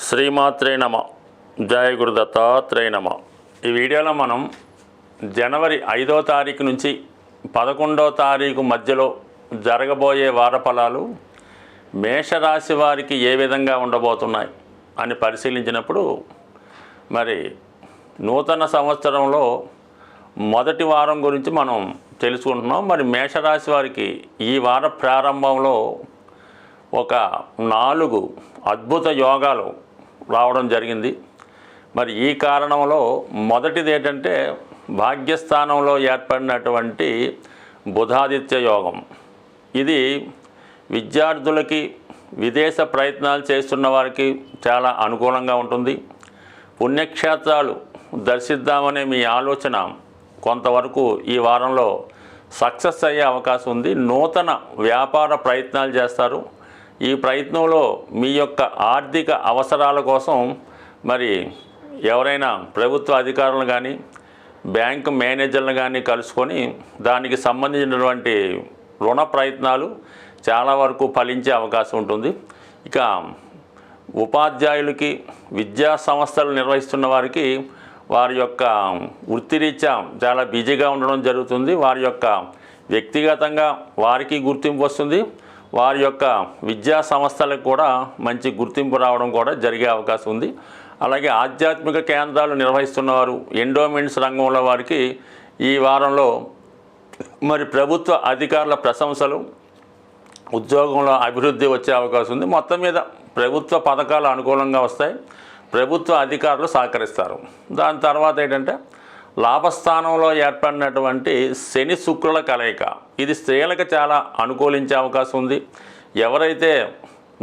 శ్రీమాత్రే నమ. జయ గురు దత్తాత్రేయ నమ. ఈ వీడియోలో మనం జనవరి 5వ తారీఖు నుంచి 11వ తారీఖు మధ్యలో జరగబోయే వార ఫలాలు మేషరాశి వారికి ఏ విధంగా ఉండబోతున్నాయి అని పరిశీలించినప్పుడు మరి నూతన సంవత్సరంలో మొదటి వారం గురించి మనం తెలుసుకుంటున్నాం. మరి మేషరాశి వారికి ఈ వార ప్రారంభంలో ఒక 4 అద్భుత యోగాలు రావడం జరిగింది. మరి ఈ కారణంలో మొదటిది ఏంటంటే భాగ్యస్థానంలో ఏర్పడినటువంటి బుధాదిత్య యోగం. ఇది విద్యార్థులకి, విదేశ ప్రయత్నాలు చేస్తున్న వారికి చాలా అనుకూలంగా ఉంటుంది. పుణ్యక్షేత్రాలు దర్శిద్దామనే మీ ఆలోచన కొంతవరకు ఈ వారంలో సక్సెస్ అయ్యే అవకాశం ఉంది. నూతన వ్యాపార ప్రయత్నాలు చేస్తారు. ఈ ప్రయత్నంలో మీ యొక్క ఆర్థిక అవసరాల కోసం మరి ఎవరైనా ప్రభుత్వ అధికారులను కానీ బ్యాంకు మేనేజర్లను కానీ కలుసుకొని దానికి సంబంధించినటువంటి రుణ ప్రయత్నాలు చాలా వరకు ఫలించే అవకాశం ఉంటుంది. ఇక ఉపాధ్యాయులకి, విద్యా సంస్థలు నిర్వహిస్తున్న వారికి వారి యొక్క వృత్తిరీత్యా చాలా బిజీగా ఉండడం జరుగుతుంది. వారి యొక్క వ్యక్తిగతంగా వారికి గుర్తింపు వస్తుంది. వారి యొక్క విద్యా సంస్థలకు కూడా మంచి గుర్తింపు రావడం కూడా జరిగే అవకాశం ఉంది. అలాగే ఆధ్యాత్మిక కేంద్రాలు నిర్వహిస్తున్నవారు, ఎండోమెంట్స్ రంగంలో వారికి ఈ వారంలో మరి ప్రభుత్వ అధికారుల ప్రశంసలు, ఉద్యోగంలో అభివృద్ధి వచ్చే అవకాశం ఉంది. మొత్తం మీద ప్రభుత్వ పథకాలు అనుకూలంగా వస్తాయి. ప్రభుత్వ అధికారులు సహకరిస్తారు. దాని తర్వాత ఏంటంటే లాభస్థానంలో ఏర్పడినటువంటి శని శుక్రుల కలయిక, ఇది స్త్రీలకు చాలా అనుకూలించే అవకాశం ఉంది. ఎవరైతే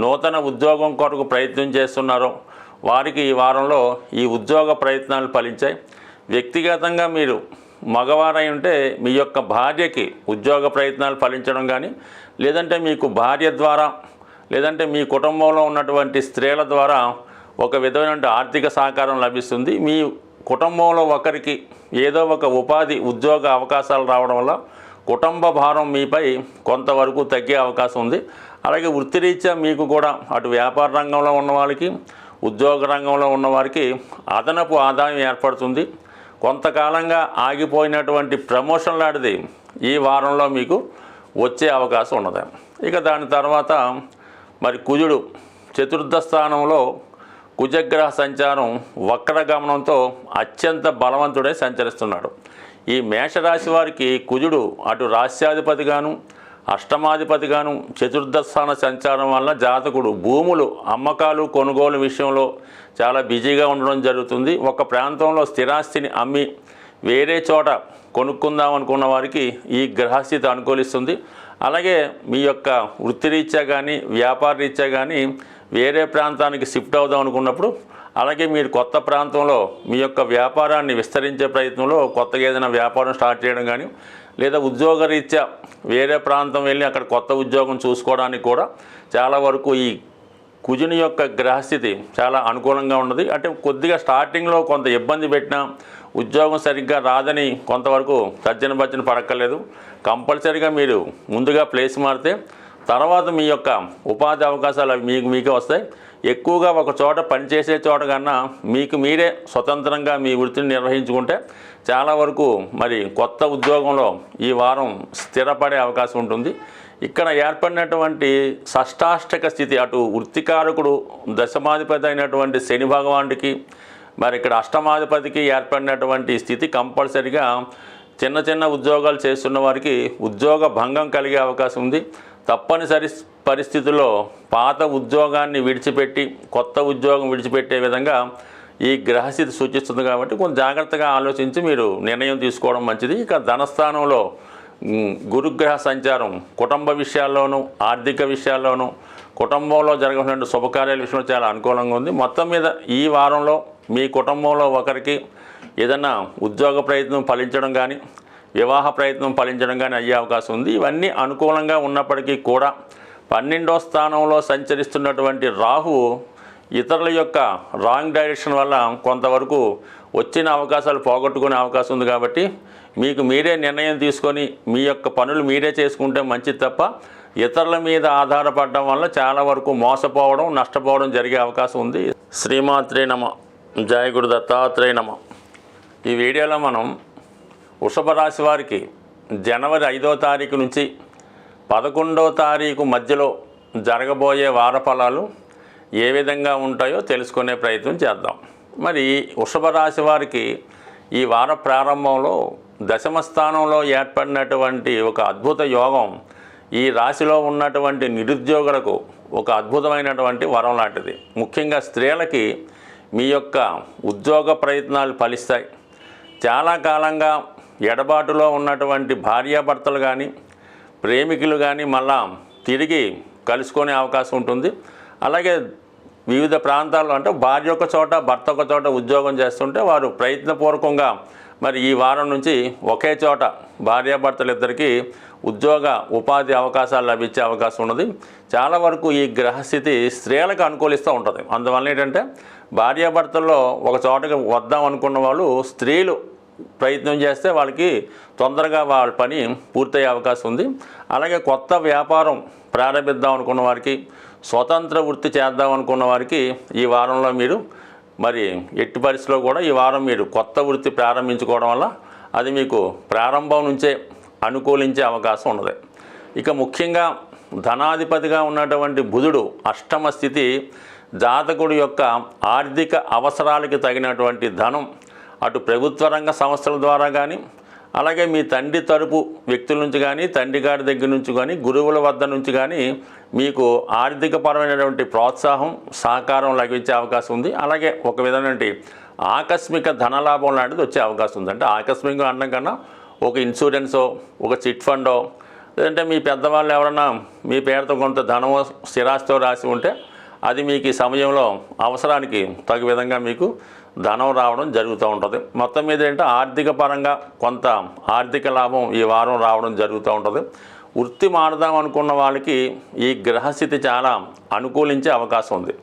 నూతన ఉద్యోగం కొరకు ప్రయత్నం చేస్తున్నారో వారికి ఈ వారంలో ఈ ఉద్యోగ ప్రయత్నాలు ఫలించాయి. వ్యక్తిగతంగా మీరు మగవారై ఉంటే మీ యొక్క భార్యకి ఉద్యోగ ప్రయత్నాలు ఫలించడం కానీ, లేదంటే మీకు భార్య ద్వారా, లేదంటే మీ కుటుంబంలో ఉన్నటువంటి స్త్రీల ద్వారా ఒక విధమైన ఆర్థిక సహకారం లభిస్తుంది. మీ కుటుంబంలో ఒకరికి ఏదో ఒక ఉపాధి, ఉద్యోగ అవకాశాలు రావడం వల్ల కుటుంబ భారం మీపై కొంతవరకు తగ్గే అవకాశం ఉంది. అలాగే వృత్తిరీత్యా మీకు కూడా అటు వ్యాపార రంగంలో ఉన్న వాళ్ళకి, ఉద్యోగ రంగంలో ఉన్నవారికి అదనపు ఆదాయం ఏర్పడుతుంది. కొంతకాలంగా ఆగిపోయినటువంటి ప్రమోషన్ లాంటిది ఈ వారంలో మీకు వచ్చే అవకాశం ఉన్నది. ఇక దాని తర్వాత మరి కుజుడు చతుర్థ స్థానంలో కుజగ్రహ సంచారం వక్రగమనంతో అత్యంత బలవంతుడై సంచరిస్తున్నాడు. ఈ మేషరాశి వారికి కుజుడు అటు రాశ్యాధిపతిగాను, అష్టమాధిపతిగాను చతుర్థ స్థాన సంచారం వల్ల జాతకుడు భూములు అమ్మకాలు, కొనుగోలు విషయంలో చాలా బిజీగా ఉండడం జరుగుతుంది. ఒక ప్రాంతంలో స్థిరాస్తిని అమ్మి వేరే చోట కొనుక్కుందాం అనుకున్న వారికి ఈ గ్రహస్థితి అనుకూలిస్తుంది. అలాగే మీ యొక్క వృత్తిరీత్యా కానీ, వ్యాపార రీత్యా కానీ వేరే ప్రాంతానికి షిఫ్ట్ అవుదాం అనుకున్నప్పుడు, అలాగే మీరు కొత్త ప్రాంతంలో మీ యొక్క వ్యాపారాన్ని విస్తరించే ప్రయత్నంలో కొత్తగా ఏదైనా వ్యాపారం స్టార్ట్ చేయడం కానీ, లేదా ఉద్యోగరీత్యా వేరే ప్రాంతం వెళ్ళి అక్కడ కొత్త ఉద్యోగం చూసుకోవడానికి కూడా చాలా వరకు ఈ కుజుని యొక్క గ్రహస్థితి చాలా అనుకూలంగా ఉన్నది. అంటే కొద్దిగా స్టార్టింగ్లో కొంత ఇబ్బంది పెట్టినా, ఉద్యోగం సరిగ్గా రాదని కొంతవరకు తర్జన భర్జన పడక్కర్లేదు. కంపల్సరీగా మీరు ముందుగా ప్లేస్ మారితే తర్వాత మీ యొక్క ఉపాధి అవకాశాలు మీకే వస్తాయి. ఎక్కువగా ఒక చోట పనిచేసే చోట కన్నా మీకు మీరే స్వతంత్రంగా మీ వృత్తిని నిర్వహించుకుంటే చాలా వరకు మరి కొత్త ఉద్యోగంలో ఈ వారం స్థిరపడే అవకాశం ఉంటుంది. ఇక్కడ ఏర్పడినటువంటి షష్టాష్టక స్థితి, అటు వృత్తికారకుడు దశమాధిపతి అయినటువంటి శని భగవానుడికి, మరి ఇక్కడ అష్టమాధిపతికి ఏర్పడినటువంటి స్థితి కంపల్సరిగా చిన్న చిన్న ఉద్యోగాలు చేస్తున్న వారికి ఉద్యోగ భంగం కలిగే అవకాశం ఉంది. తప్పనిసరి పరిస్థితుల్లో పాత ఉద్యోగాన్ని విడిచిపెట్టి కొత్త ఉద్యోగం విడిచిపెట్టే విధంగా ఈ గ్రహస్థితి సూచిస్తుంది. కాబట్టి కొంచెం జాగ్రత్తగా ఆలోచించి మీరు నిర్ణయం తీసుకోవడం మంచిది. ఇక ధనస్థానంలో గురుగ్రహ సంచారం కుటుంబ విషయాల్లోనూ, ఆర్థిక విషయాల్లోనూ, కుటుంబంలో జరగకుండా శుభకార్యాల విషయంలో చాలా అనుకూలంగా ఉంది. మొత్తం మీద ఈ వారంలో మీ కుటుంబంలో ఒకరికి ఏదైనా ఉద్యోగ ప్రయత్నం ఫలించడం కానీ, వివాహ ప్రయత్నం ఫలించడం కానీ అయ్యే అవకాశం ఉంది. ఇవన్నీ అనుకూలంగా ఉన్నప్పటికీ కూడా 12వ స్థానంలో సంచరిస్తున్నటువంటి రాహువు ఇతరుల యొక్క రాంగ్ డైరెక్షన్ వల్ల కొంతవరకు వచ్చిన అవకాశాలు పోగొట్టుకునే అవకాశం ఉంది. కాబట్టి మీకు మీరే నిర్ణయం తీసుకొని మీ యొక్క పనులు మీరే చేసుకుంటే మంచిది తప్ప ఇతరుల మీద ఆధారపడడం వల్ల చాలా వరకు మోసపోవడం, నష్టపోవడం జరిగే అవకాశం ఉంది. శ్రీమాత్రే నమ. జయ గురు దత్తాత్రేయ నమ. ఈ వీడియోలో మనం వృషభ రాశి వారికి జనవరి 5వ తారీఖు నుంచి 11వ తారీఖు మధ్యలో జరగబోయే వార ఫలాలు ఏ విధంగా ఉంటాయో తెలుసుకునే ప్రయత్నం చేద్దాం. మరి వృషభ రాశి వారికి ఈ వార ప్రారంభంలో దశమ స్థానంలో ఏర్పడినటువంటి ఒక అద్భుత యోగం ఈ రాశిలో ఉన్నటువంటి నిరుద్యోగులకు ఒక అద్భుతమైనటువంటి వరం లాంటిది. ముఖ్యంగా స్త్రీలకి మీ యొక్క ఉద్యోగ ప్రయత్నాలు ఫలిస్తాయి. చాలా కాలంగా ఎడబాటులో ఉన్నటువంటి భార్యాభర్తలు కానీ ప్రేమికులు కానీ మళ్ళా తిరిగి కలుసుకునే అవకాశం ఉంటుంది. అలాగే వివిధ ప్రాంతాల్లో అంటే భార్య ఒక చోట భర్త ఒక చోట ఉద్యోగం చేస్తుంటే వారు ప్రయత్నపూర్వకంగా మరి ఈ వారం నుంచి ఒకే చోట భార్యాభర్తలు ఇద్దరికీ ఉద్యోగ ఉపాధి అవకాశాలు లభించే అవకాశం ఉన్నది. చాలా వరకు ఈ గ్రహస్థితి స్త్రీలకు అనుకూలిస్తూ ఉంటుంది. అందువల్ల ఏంటంటే భార్యాభర్తల్లో ఒక చోటకి వద్దాం అనుకున్న వాళ్ళు స్త్రీలు ప్రయత్నం చేస్తే వాళ్ళకి తొందరగా వాళ్ళ పని పూర్తయ్యే అవకాశం ఉంది. అలాగే కొత్త వ్యాపారం ప్రారంభిద్దాం అనుకున్న వారికి, స్వతంత్ర వృత్తి చేద్దాం అనుకున్న వారికి ఈ వారంలో మీరు మరి ఎట్టి పరిస్థితిలో కూడా ఈ వారం మీరు కొత్త వృత్తి ప్రారంభించుకోవడం వల్ల అది మీకు ప్రారంభం నుంచే అనుకూలించే అవకాశం ఉన్నది. ఇక ముఖ్యంగా ధనాధిపతిగా ఉన్నటువంటి బుధుడు అష్టమ స్థితి జాతకుడి యొక్క ఆర్థిక అవసరాలకి తగినటువంటి ధనం అటు ప్రభుత్వ రంగ సంస్థల ద్వారా కానీ, అలాగే మీ తండ్రి తరపు వ్యక్తుల నుంచి కానీ, తండ్రి గారి దగ్గర నుంచి కానీ, గురువుల వద్ద నుంచి కానీ మీకు ఆర్థికపరమైనటువంటి ప్రోత్సాహం, సహకారం లభించే అవకాశం ఉంది. అలాగే ఒక విధమైనటువంటి ఆకస్మిక ధనలాభం లాంటిది వచ్చే అవకాశం ఉంది. అంటే ఆకస్మికంగా అనడం కన్నా ఒక ఇన్సూరెన్సో, ఒక చిట్ ఫండో, లేదంటే మీ పెద్దవాళ్ళు ఎవరన్నా మీ పేరుతో కొంత ధనమో స్థిరాస్తో రాసి ఉంటే అది మీకు ఈ సమయంలో అవసరానికి తగు విధంగా మీకు ధనం రావడం జరుగుతూ ఉంటుంది. మొత్తం మీద ఏంటంటే ఆర్థిక పరంగా కొంత ఆర్థిక లాభం ఈ వారం రావడం జరుగుతూ ఉంటుంది. వృత్తి మారుదాం అనుకున్న వాళ్ళకి ఈ గ్రహస్థితి చాలా అనుకూలించే అవకాశం ఉంది.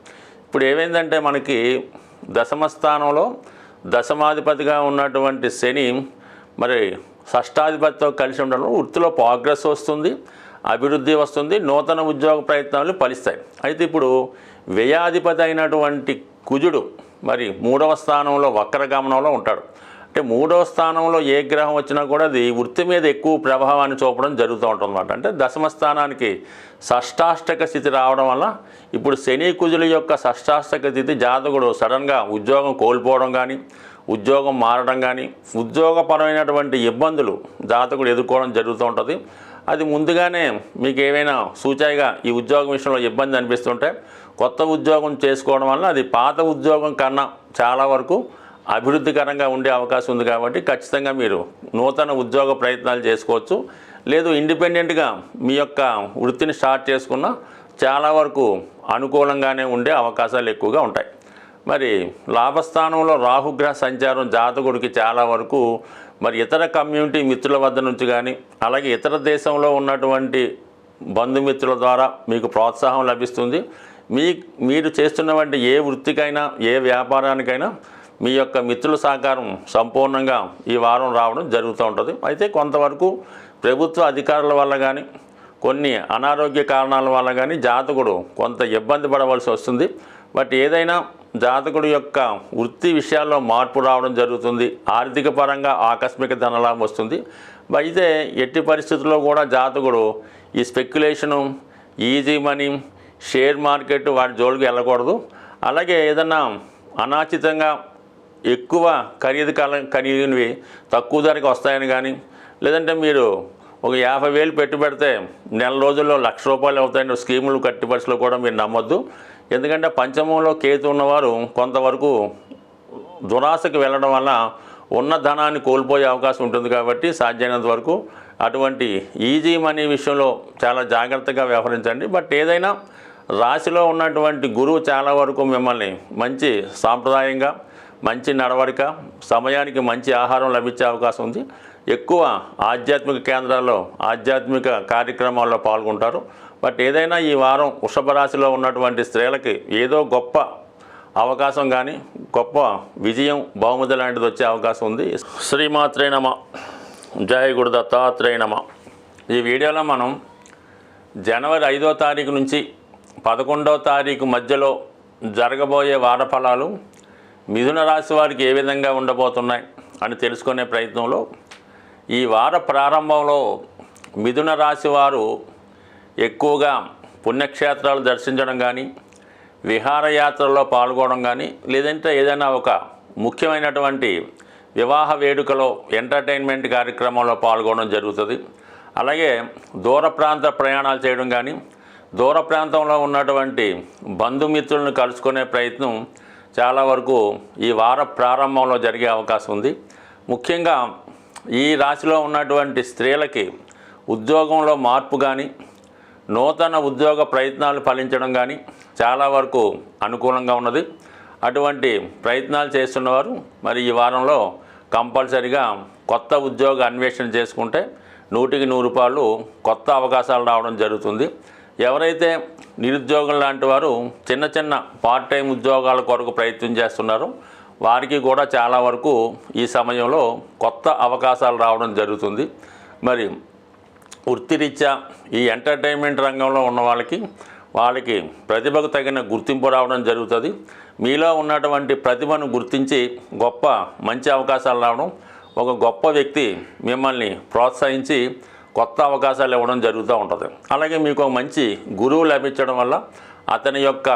ఇప్పుడు ఏమైందంటే మనకి దశమ స్థానంలో దశమాధిపతిగా ఉన్నటువంటి శని మరి షష్టాధిపతితో కలిసి ఉండడం వృత్తిలో ప్రోగ్రెస్ వస్తుంది, అభివృద్ధి వస్తుంది, నూతన ఉద్యోగ ప్రయత్నాలు ఫలిస్తాయి. అయితే ఇప్పుడు వ్యయాధిపతి అయినటువంటి కుజుడు మరి 3వ స్థానంలో వక్రగమనంలో ఉంటాడు. అంటే 3వ స్థానంలో ఏ గ్రహం వచ్చినా కూడా అది వృత్తి మీద ఎక్కువ ప్రభావాన్ని చూపడం జరుగుతూ ఉంటుందన్నమాట. అంటే దశమ స్థానానికి షష్టాష్టక స్థితి రావడం వల్ల ఇప్పుడు శని కుజుల యొక్క షష్టాష్టక స్థితి జాతకుడు సడన్గా ఉద్యోగం కోల్పోవడం కానీ, ఉద్యోగం మారడం కానీ, ఉద్యోగపరమైనటువంటి ఇబ్బందులు జాతకుడు ఎదుర్కోవడం జరుగుతూ ఉంటుంది. అది ముందుగానే మీకు ఏమైనా సూచాయిగా ఈ ఉద్యోగం విషయంలో ఇబ్బంది అనిపిస్తుంటే కొత్త ఉద్యోగం చేసుకోవడం వల్ల అది పాత ఉద్యోగం కన్నా చాలా వరకు అభివృద్ధికరంగా ఉండే అవకాశం ఉంది. కాబట్టి ఖచ్చితంగా మీరు నూతన ఉద్యోగ ప్రయత్నాలు చేసుకోవచ్చు. లేదు ఇండిపెండెంట్గా మీ యొక్క వృత్తిని స్టార్ట్ చేసుకున్న చాలా వరకు అనుకూలంగానే ఉండే అవకాశాలు ఎక్కువగా ఉంటాయి. మరి లాభస్థానంలో రాహుగ్రహ సంచారం జాతకుడికి చాలా వరకు మరి ఇతర కమ్యూనిటీ మిత్రుల వద్ద నుంచి కానీ, అలాగే ఇతర దేశంలో ఉన్నటువంటి బంధుమిత్రుల ద్వారా మీకు ప్రోత్సాహం లభిస్తుంది. మీరు చేస్తున్నటువంటి ఏ వృత్తికైనా, ఏ వ్యాపారానికైనా మీ యొక్క మిత్రుల సహకారం సంపూర్ణంగా ఈ వారం రావడం జరుగుతూ ఉంటుంది. అయితే కొంతవరకు ప్రభుత్వ అధికారుల వల్ల కానీ, కొన్ని అనారోగ్య కారణాల వల్ల కానీ జాతకుడు కొంత ఇబ్బంది పడవలసి వస్తుంది. బట్ ఏదైనా జాతకుడు యొక్క వృత్తి విషయాల్లో మార్పు రావడం జరుగుతుంది. ఆర్థిక పరంగా ఆకస్మిక ధనలాభం వస్తుంది. అయితే ఎట్టి పరిస్థితుల్లో కూడా జాతకుడు ఈ speculation, easy money, share market వాటి జోలికి వెళ్ళకూడదు. అలాగే ఏదన్నా అనాచితంగా ఎక్కువ ఖరీదునివి తక్కువ ధరకి వస్తాయని కానీ, లేదంటే మీరు ఒక 50,000 పెట్టుబడితే నెల రోజుల్లో ₹1,00,000 అవుతాయని స్కీములు కట్టి పరిస్థితుల్లో కూడా మీరు నమ్మొద్దు. ఎందుకంటే పంచమంలో కేతు ఉన్నవారు కొంతవరకు దురాశకు వెళ్ళడం వల్ల ఉన్న ధనాన్ని కోల్పోయే అవకాశం ఉంటుంది. కాబట్టి సాధ్యమైనంత వరకు అటువంటి ఈజీ మనీ విషయంలో చాలా జాగ్రత్తగా వ్యవహరించండి. బట్ ఏదైనా రాశిలో ఉన్నటువంటి గురువు చాలా వరకు మిమ్మల్ని మంచి సాంప్రదాయంగా, మంచి నడవడిక, సమయానికి మంచి ఆహారం లభించే అవకాశం ఉంది. ఎక్కువ ఆధ్యాత్మిక కేంద్రాల్లో, ఆధ్యాత్మిక కార్యక్రమాల్లో పాల్గొంటారు. బట్ ఏదైనా ఈ వారం వృషభ రాశిలో ఉన్నటువంటి స్త్రీలకి ఏదో గొప్ప అవకాశం కానీ, గొప్ప విజయం, బహుమతి లాంటిది వచ్చే అవకాశం ఉంది. శ్రీమాత్రే నమ. జయ గురు దత్తాత్రేయ నమ. ఈ వీడియోలో మనం జనవరి 5వ తారీఖు నుంచి 11వ తారీఖు మధ్యలో జరగబోయే వార ఫలాలు మిథున రాశి వారికి ఏ విధంగా ఉండబోతున్నాయి అని తెలుసుకునే ప్రయత్నంలో ఈ వార ప్రారంభంలో మిథున రాశి వారు ఎక్కువగా పుణ్యక్షేత్రాలు దర్శించడం కానీ, విహారయాత్రల్లో పాల్గొనడం కానీ, లేదంటే ఏదైనా ఒక ముఖ్యమైనటువంటి వివాహ వేడుకలో ఎంటర్టైన్మెంట్ కార్యక్రమంలో పాల్గొనడం జరుగుతుంది. అలాగే దూర ప్రాంత ప్రయాణాలు చేయడం కానీ, దూర ప్రాంతంలో ఉన్నటువంటి బంధుమిత్రులను కలుసుకునే ప్రయత్నం చాలా వరకు ఈ వార ప్రారంభంలో జరిగే అవకాశం ఉంది. ముఖ్యంగా ఈ రాశిలో ఉన్నటువంటి స్త్రీలకి ఉద్యోగంలో మార్పు కానీ, నూతన ఉద్యోగ ప్రయత్నాలు ఫలించడం కానీ చాలా వరకు అనుకూలంగా ఉన్నది. అటువంటి ప్రయత్నాలు చేస్తున్నవారు మరి ఈ వారంలో కంపల్సరిగా కొత్త ఉద్యోగ అన్వేషణ చేసుకుంటే 100కి 100 కొత్త అవకాశాలు రావడం జరుగుతుంది. ఎవరైతే నిరుద్యోగం లాంటి వారు చిన్న చిన్న పార్ట్ టైం ఉద్యోగాల కొరకు ప్రయత్నం చేస్తున్నారో వారికి కూడా చాలా వరకు ఈ సమయంలో కొత్త అవకాశాలు రావడం జరుగుతుంది. మరి వృత్తిరీత్యా ఈ ఎంటర్టైన్మెంట్ రంగంలో ఉన్న వాళ్ళకి ప్రతిభకు తగిన గుర్తింపు రావడం జరుగుతుంది. మీలో ఉన్నటువంటి ప్రతిభను గుర్తించి మంచి అవకాశాలు రావడం, ఒక గొప్ప వ్యక్తి మిమ్మల్ని ప్రోత్సహించి కొత్త అవకాశాలు ఇవ్వడం జరుగుతూ ఉంటుంది. అలాగే మీకు ఒక మంచి గురువు లభించడం వల్ల అతని యొక్క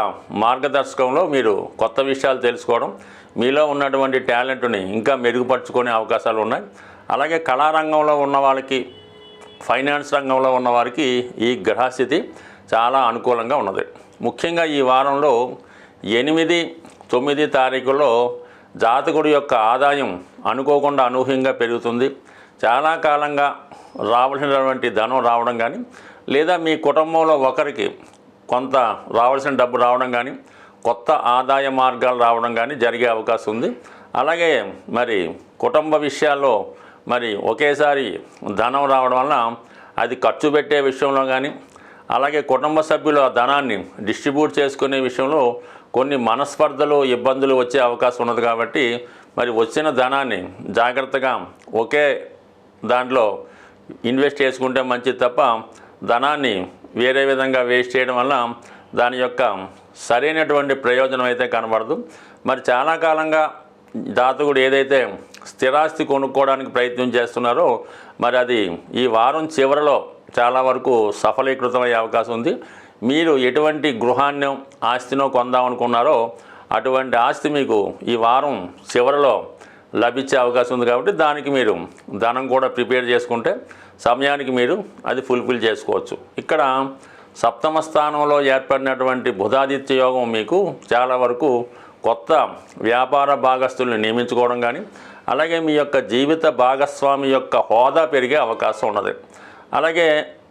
మార్గదర్శకంలో మీరు కొత్త విషయాలు తెలుసుకోవడం, మీలో ఉన్నటువంటి టాలెంట్ని ఇంకా మెరుగుపరుచుకునే అవకాశాలు ఉన్నాయి. అలాగే కళారంగంలో ఉన్న వాళ్ళకి, ఫైనాన్స్ రంగంలో ఉన్నవారికి ఈ గ్రహస్థితి చాలా అనుకూలంగా ఉన్నది. ముఖ్యంగా ఈ వారంలో 8, 9 తారీఖుల్లో జాతకుడి యొక్క ఆదాయం అనుకోకుండా అనూహ్యంగా పెరుగుతుంది. చాలా కాలంగా రావాల్సినటువంటి ధనం రావడం కానీ, లేదా మీ కుటుంబంలో ఒకరికి కొంత రావాల్సిన డబ్బు రావడం కానీ, కొత్త ఆదాయ మార్గాలు రావడం కానీ జరిగే అవకాశం ఉంది. అలాగే మరి కుటుంబ విషయాల్లో మరి ఒకేసారి ధనం రావడం వల్ల అది ఖర్చు పెట్టే విషయంలో కానీ, అలాగే కుటుంబ సభ్యులు ఆ ధనాన్ని డిస్ట్రిబ్యూట్ చేసుకునే విషయంలో కొన్ని మనస్పర్ధలు, ఇబ్బందులు వచ్చే అవకాశం ఉన్నది. కాబట్టి మరి వచ్చిన ధనాన్ని జాగ్రత్తగా ఒకే దాంట్లో ఇన్వెస్ట్ చేసుకుంటే మంచిది తప్ప ధనాన్ని వేరే విధంగా వేస్ట్ చేయడం వల్ల దాని యొక్క సరైనటువంటి ప్రయోజనం అయితే కనబడదు. మరి చాలా కాలంగా జాతకుడు ఏదైతే స్థిరాస్తి కొనుక్కోవడానికి ప్రయత్నం చేస్తున్నారో మరి అది ఈ వారం చివరిలో చాలా వరకు సఫలీకృతమయ్యే అవకాశం ఉంది. మీరు ఎటువంటి గృహాన్ని, ఆస్తినో కొందామనుకున్నారో అటువంటి ఆస్తి మీకు ఈ వారం చివరిలో లభించే అవకాశం ఉంది. కాబట్టి దానికి మీరు ధనం కూడా ప్రిపేర్ చేసుకుంటే సమయానికి మీరు అది ఫుల్ఫిల్ చేసుకోవచ్చు. ఇక్కడ సప్తమ స్థానంలో ఏర్పడినటువంటి బుధాదిత్య యోగం మీకు చాలా వరకు కొత్త వ్యాపార భాగస్తుల్ని నియమించుకోవడం కానీ, అలాగే మీ యొక్క జీవిత భాగస్వామి యొక్క హోదా పెరిగే అవకాశం ఉన్నది. అలాగే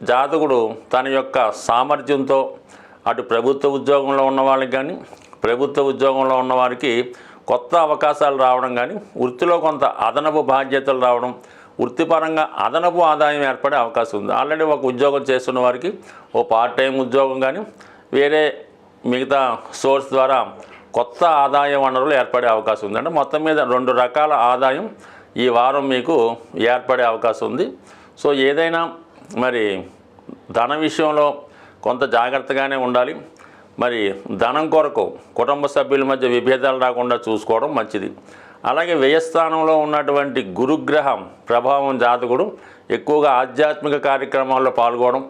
జాతకుడు తన యొక్క సామర్థ్యంతో అటు ప్రభుత్వ ఉద్యోగంలో ఉన్న వాళ్ళకి కానీ, ప్రభుత్వ ఉద్యోగంలో ఉన్నవారికి కొత్త అవకాశాలు రావడం కానీ, వృత్తిలో కొంత అదనపు బాధ్యతలు రావడం, వృత్తిపరంగా అదనపు ఆదాయం ఏర్పడే అవకాశం ఉంది. ఆల్రెడీ ఒక ఉద్యోగం చేస్తున్న వారికి ఓ పార్ట్ టైం ఉద్యోగం కానీ, వేరే మిగతా సోర్స్ ద్వారా కొత్త ఆదాయ వనరులు ఏర్పడే అవకాశం ఉంది. అంటే మొత్తం మీద 2 రకాల ఆదాయం ఈ వారం మీకు ఏర్పడే అవకాశం ఉంది. సో ఏదైనా మరి ధన విషయంలో కొంత జాగ్రత్తగానే ఉండాలి. మరి ధనం కొరకు కుటుంబ సభ్యుల మధ్య విభేదాలు రాకుండా చూసుకోవడం మంచిది. అలాగే వ్యయస్థానంలో ఉన్నటువంటి గురుగ్రహం ప్రభావం జాతకుడు ఎక్కువగా ఆధ్యాత్మిక కార్యక్రమాల్లో పాల్గొనడం,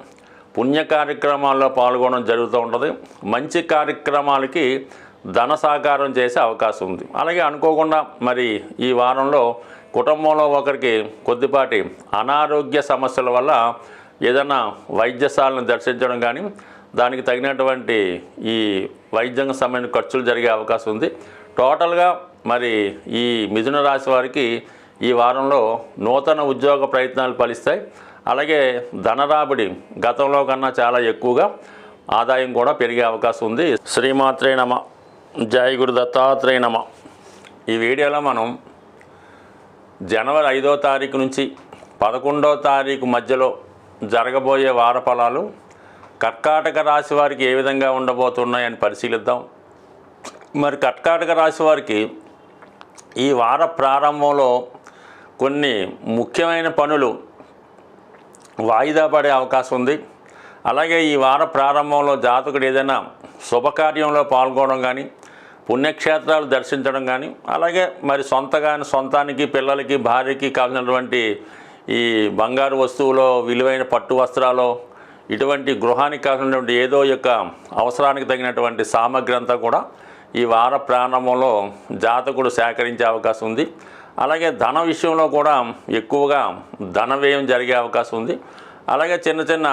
పుణ్య కార్యక్రమాల్లో పాల్గొనడం జరుగుతూ ఉంటుంది. మంచి కార్యక్రమాలకి ధన సహకారం చేసే అవకాశం ఉంది. అలాగే అనుకోకుండా మరి ఈ వారంలో కుటుంబంలో ఒకరికి కొద్దిపాటి అనారోగ్య సమస్యల వల్ల ఏదైనా వైద్యశాలను దర్శించడం కానీ, దానికి తగినటువంటి ఈ వైద్యం సంబంధించిన ఖర్చులు జరిగే అవకాశం ఉంది. టోటల్గా మరి ఈ మిథున రాశి వారికి ఈ వారంలో నూతన ఉద్యోగ ప్రయత్నాలు ఫలిస్తాయి. అలాగే ధనరాబడి గతంలో కన్నా చాలా ఎక్కువగా ఆదాయం కూడా పెరిగే అవకాశం ఉంది. శ్రీమాత్రే నమ. జై గురు దత్తాత్రేయ నమ. ఈ వీడియోలో మనం జనవరి 5వ తారీఖు నుంచి 11వ తారీఖు మధ్యలో జరగబోయే వార ఫలాలు కర్కాటక రాశి వారికి ఏ విధంగా ఉండబోతున్నాయని పరిశీలిద్దాం. మరి కర్కాటక రాశి వారికి ఈ వార ప్రారంభంలో కొన్ని ముఖ్యమైన పనులు వాయిదా పడే అవకాశం ఉంది. అలాగే ఈ వార ప్రారంభంలో జాతకుడు ఏదైనా శుభకార్యంలో పాల్గొనడం కానీ, పుణ్యక్షేత్రాలు దర్శించడం కానీ, అలాగే మరి సొంతానికి, పిల్లలకి, భార్యకి కావాల్సినటువంటి ఈ బంగారు వస్తువులో, విలువైన పట్టు వస్త్రాలు, ఇటువంటి గృహానికి కావాల్సినటువంటి ఏదో యొక్క అవసరానికి తగినటువంటి సామగ్రి అంతా కూడా ఈ వార ప్రారంభంలో జాతకుడు సేకరించే అవకాశం ఉంది. అలాగే ధన విషయంలో కూడా ఎక్కువగా ధన వ్యయం జరిగే అవకాశం ఉంది. అలాగే చిన్న చిన్న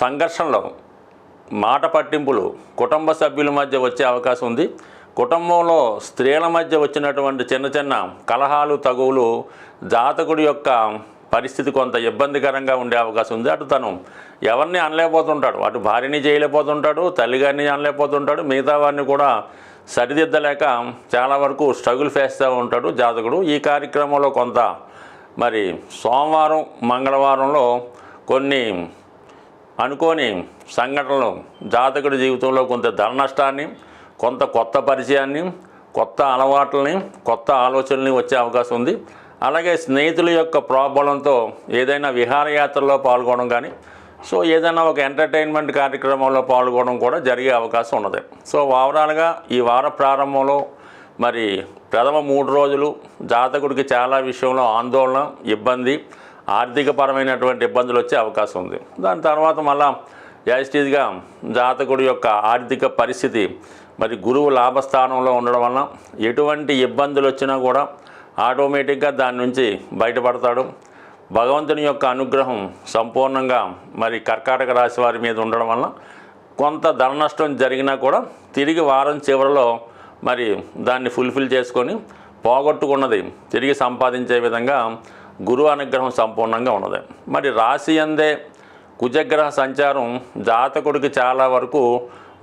సంఘర్షణలు, మాట పట్టింపులు కుటుంబ సభ్యుల మధ్య వచ్చే అవకాశం ఉంది. కుటుంబంలో స్త్రీల మధ్య వచ్చినటువంటి చిన్న చిన్న కలహాలు, తగువులు జాతకుడి యొక్క పరిస్థితి కొంత ఇబ్బందికరంగా ఉండే అవకాశం ఉంది. అటు తను ఎవరిని అనలేకపోతుంటాడు, అటు భార్యని చేయలేకపోతుంటాడు, తల్లిగారిని అనలేకపోతుంటాడు, మిగతా వారిని కూడా సరిదిద్దలేక చాలా వరకు స్ట్రగుల్ చేస్తూ ఉంటాడు జాతకుడు. ఈ కార్యక్రమంలో కొంత మరి సోమవారం, మంగళవారంలో కొన్ని అనుకోని సంఘటనలు జాతకుడి జీవితంలో కొంత ధన నష్టాన్ని, కొంత కొత్త పరిచయాన్ని, కొత్త అలవాట్లని, కొత్త ఆలోచనల్ని వచ్చే అవకాశం ఉంది. అలాగే స్నేహితుల యొక్క ప్రోద్బలంతో ఏదైనా విహారయాత్రలో పాల్గొనడం కానీ, సో ఏదైనా ఒక ఎంటర్టైన్మెంట్ కార్యక్రమంలో పాల్గొనడం కూడా జరిగే అవకాశం ఉన్నది. సో ఓవరాల్గా ఈ వార ప్రారంభంలో మరి ప్రథమ 3 రోజులు జాతకుడికి చాలా విషయంలో ఆందోళన, ఇబ్బంది, ఆర్థికపరమైనటువంటి ఇబ్బందులు వచ్చే అవకాశం ఉంది. దాని తర్వాత మళ్ళా యాజిటీజ్గా జాతకుడి యొక్క ఆర్థిక పరిస్థితి మరి గురువు లాభస్థానంలో ఉండడం వలన ఎటువంటి ఇబ్బందులు వచ్చినా కూడా ఆటోమేటిక్గా దాని నుంచి బయటపడతాడు. భగవంతుని యొక్క అనుగ్రహం సంపూర్ణంగా మరి కర్కాటక రాశి వారి మీద ఉండడం వలన కొంత ధన నష్టం జరిగినా కూడా తిరిగి వారం చివరిలో మరి దాన్ని ఫుల్ఫిల్ చేసుకొని పోగొట్టుకున్నది తిరిగి సంపాదించే విధంగా గురువు అనుగ్రహం సంపూర్ణంగా ఉన్నది. మరి రాశి అందే కుజగ్రహ సంచారం జాతకుడికి చాలా వరకు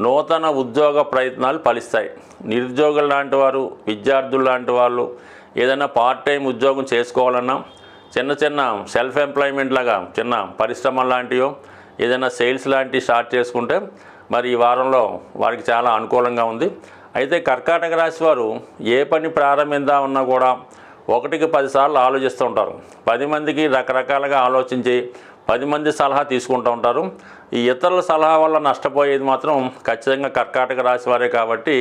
నూతన ఉద్యోగ ప్రయత్నాలు ఫలిస్తాయి. నిరుద్యోగులు లాంటి వారు, విద్యార్థులు లాంటి వాళ్ళు ఏదైనా పార్ట్ టైం ఉద్యోగం చేసుకోవాలన్నా, చిన్న చిన్న సెల్ఫ్ ఎంప్లాయ్మెంట్ లాగా చిన్న పరిశ్రమ లాంటివో ఏదైనా సేల్స్ లాంటివి స్టార్ట్ చేసుకుంటే మరి ఈ వారంలో వారికి చాలా అనుకూలంగా ఉంది. అయితే కర్కాటక రాశి వారు ఏ పని ప్రారంభిద్దామన్నా కూడా 1కి 10 సార్లు ఆలోచిస్తూ ఉంటారు. 10 మందికి రకరకాలుగా ఆలోచించి 10 మంది సలహా తీసుకుంటూ ఉంటారు. ఈ ఇతరుల సలహా వల్ల నష్టపోయేది మాత్రం ఖచ్చితంగా కర్కాటక రాశి వారే. కాబట్టి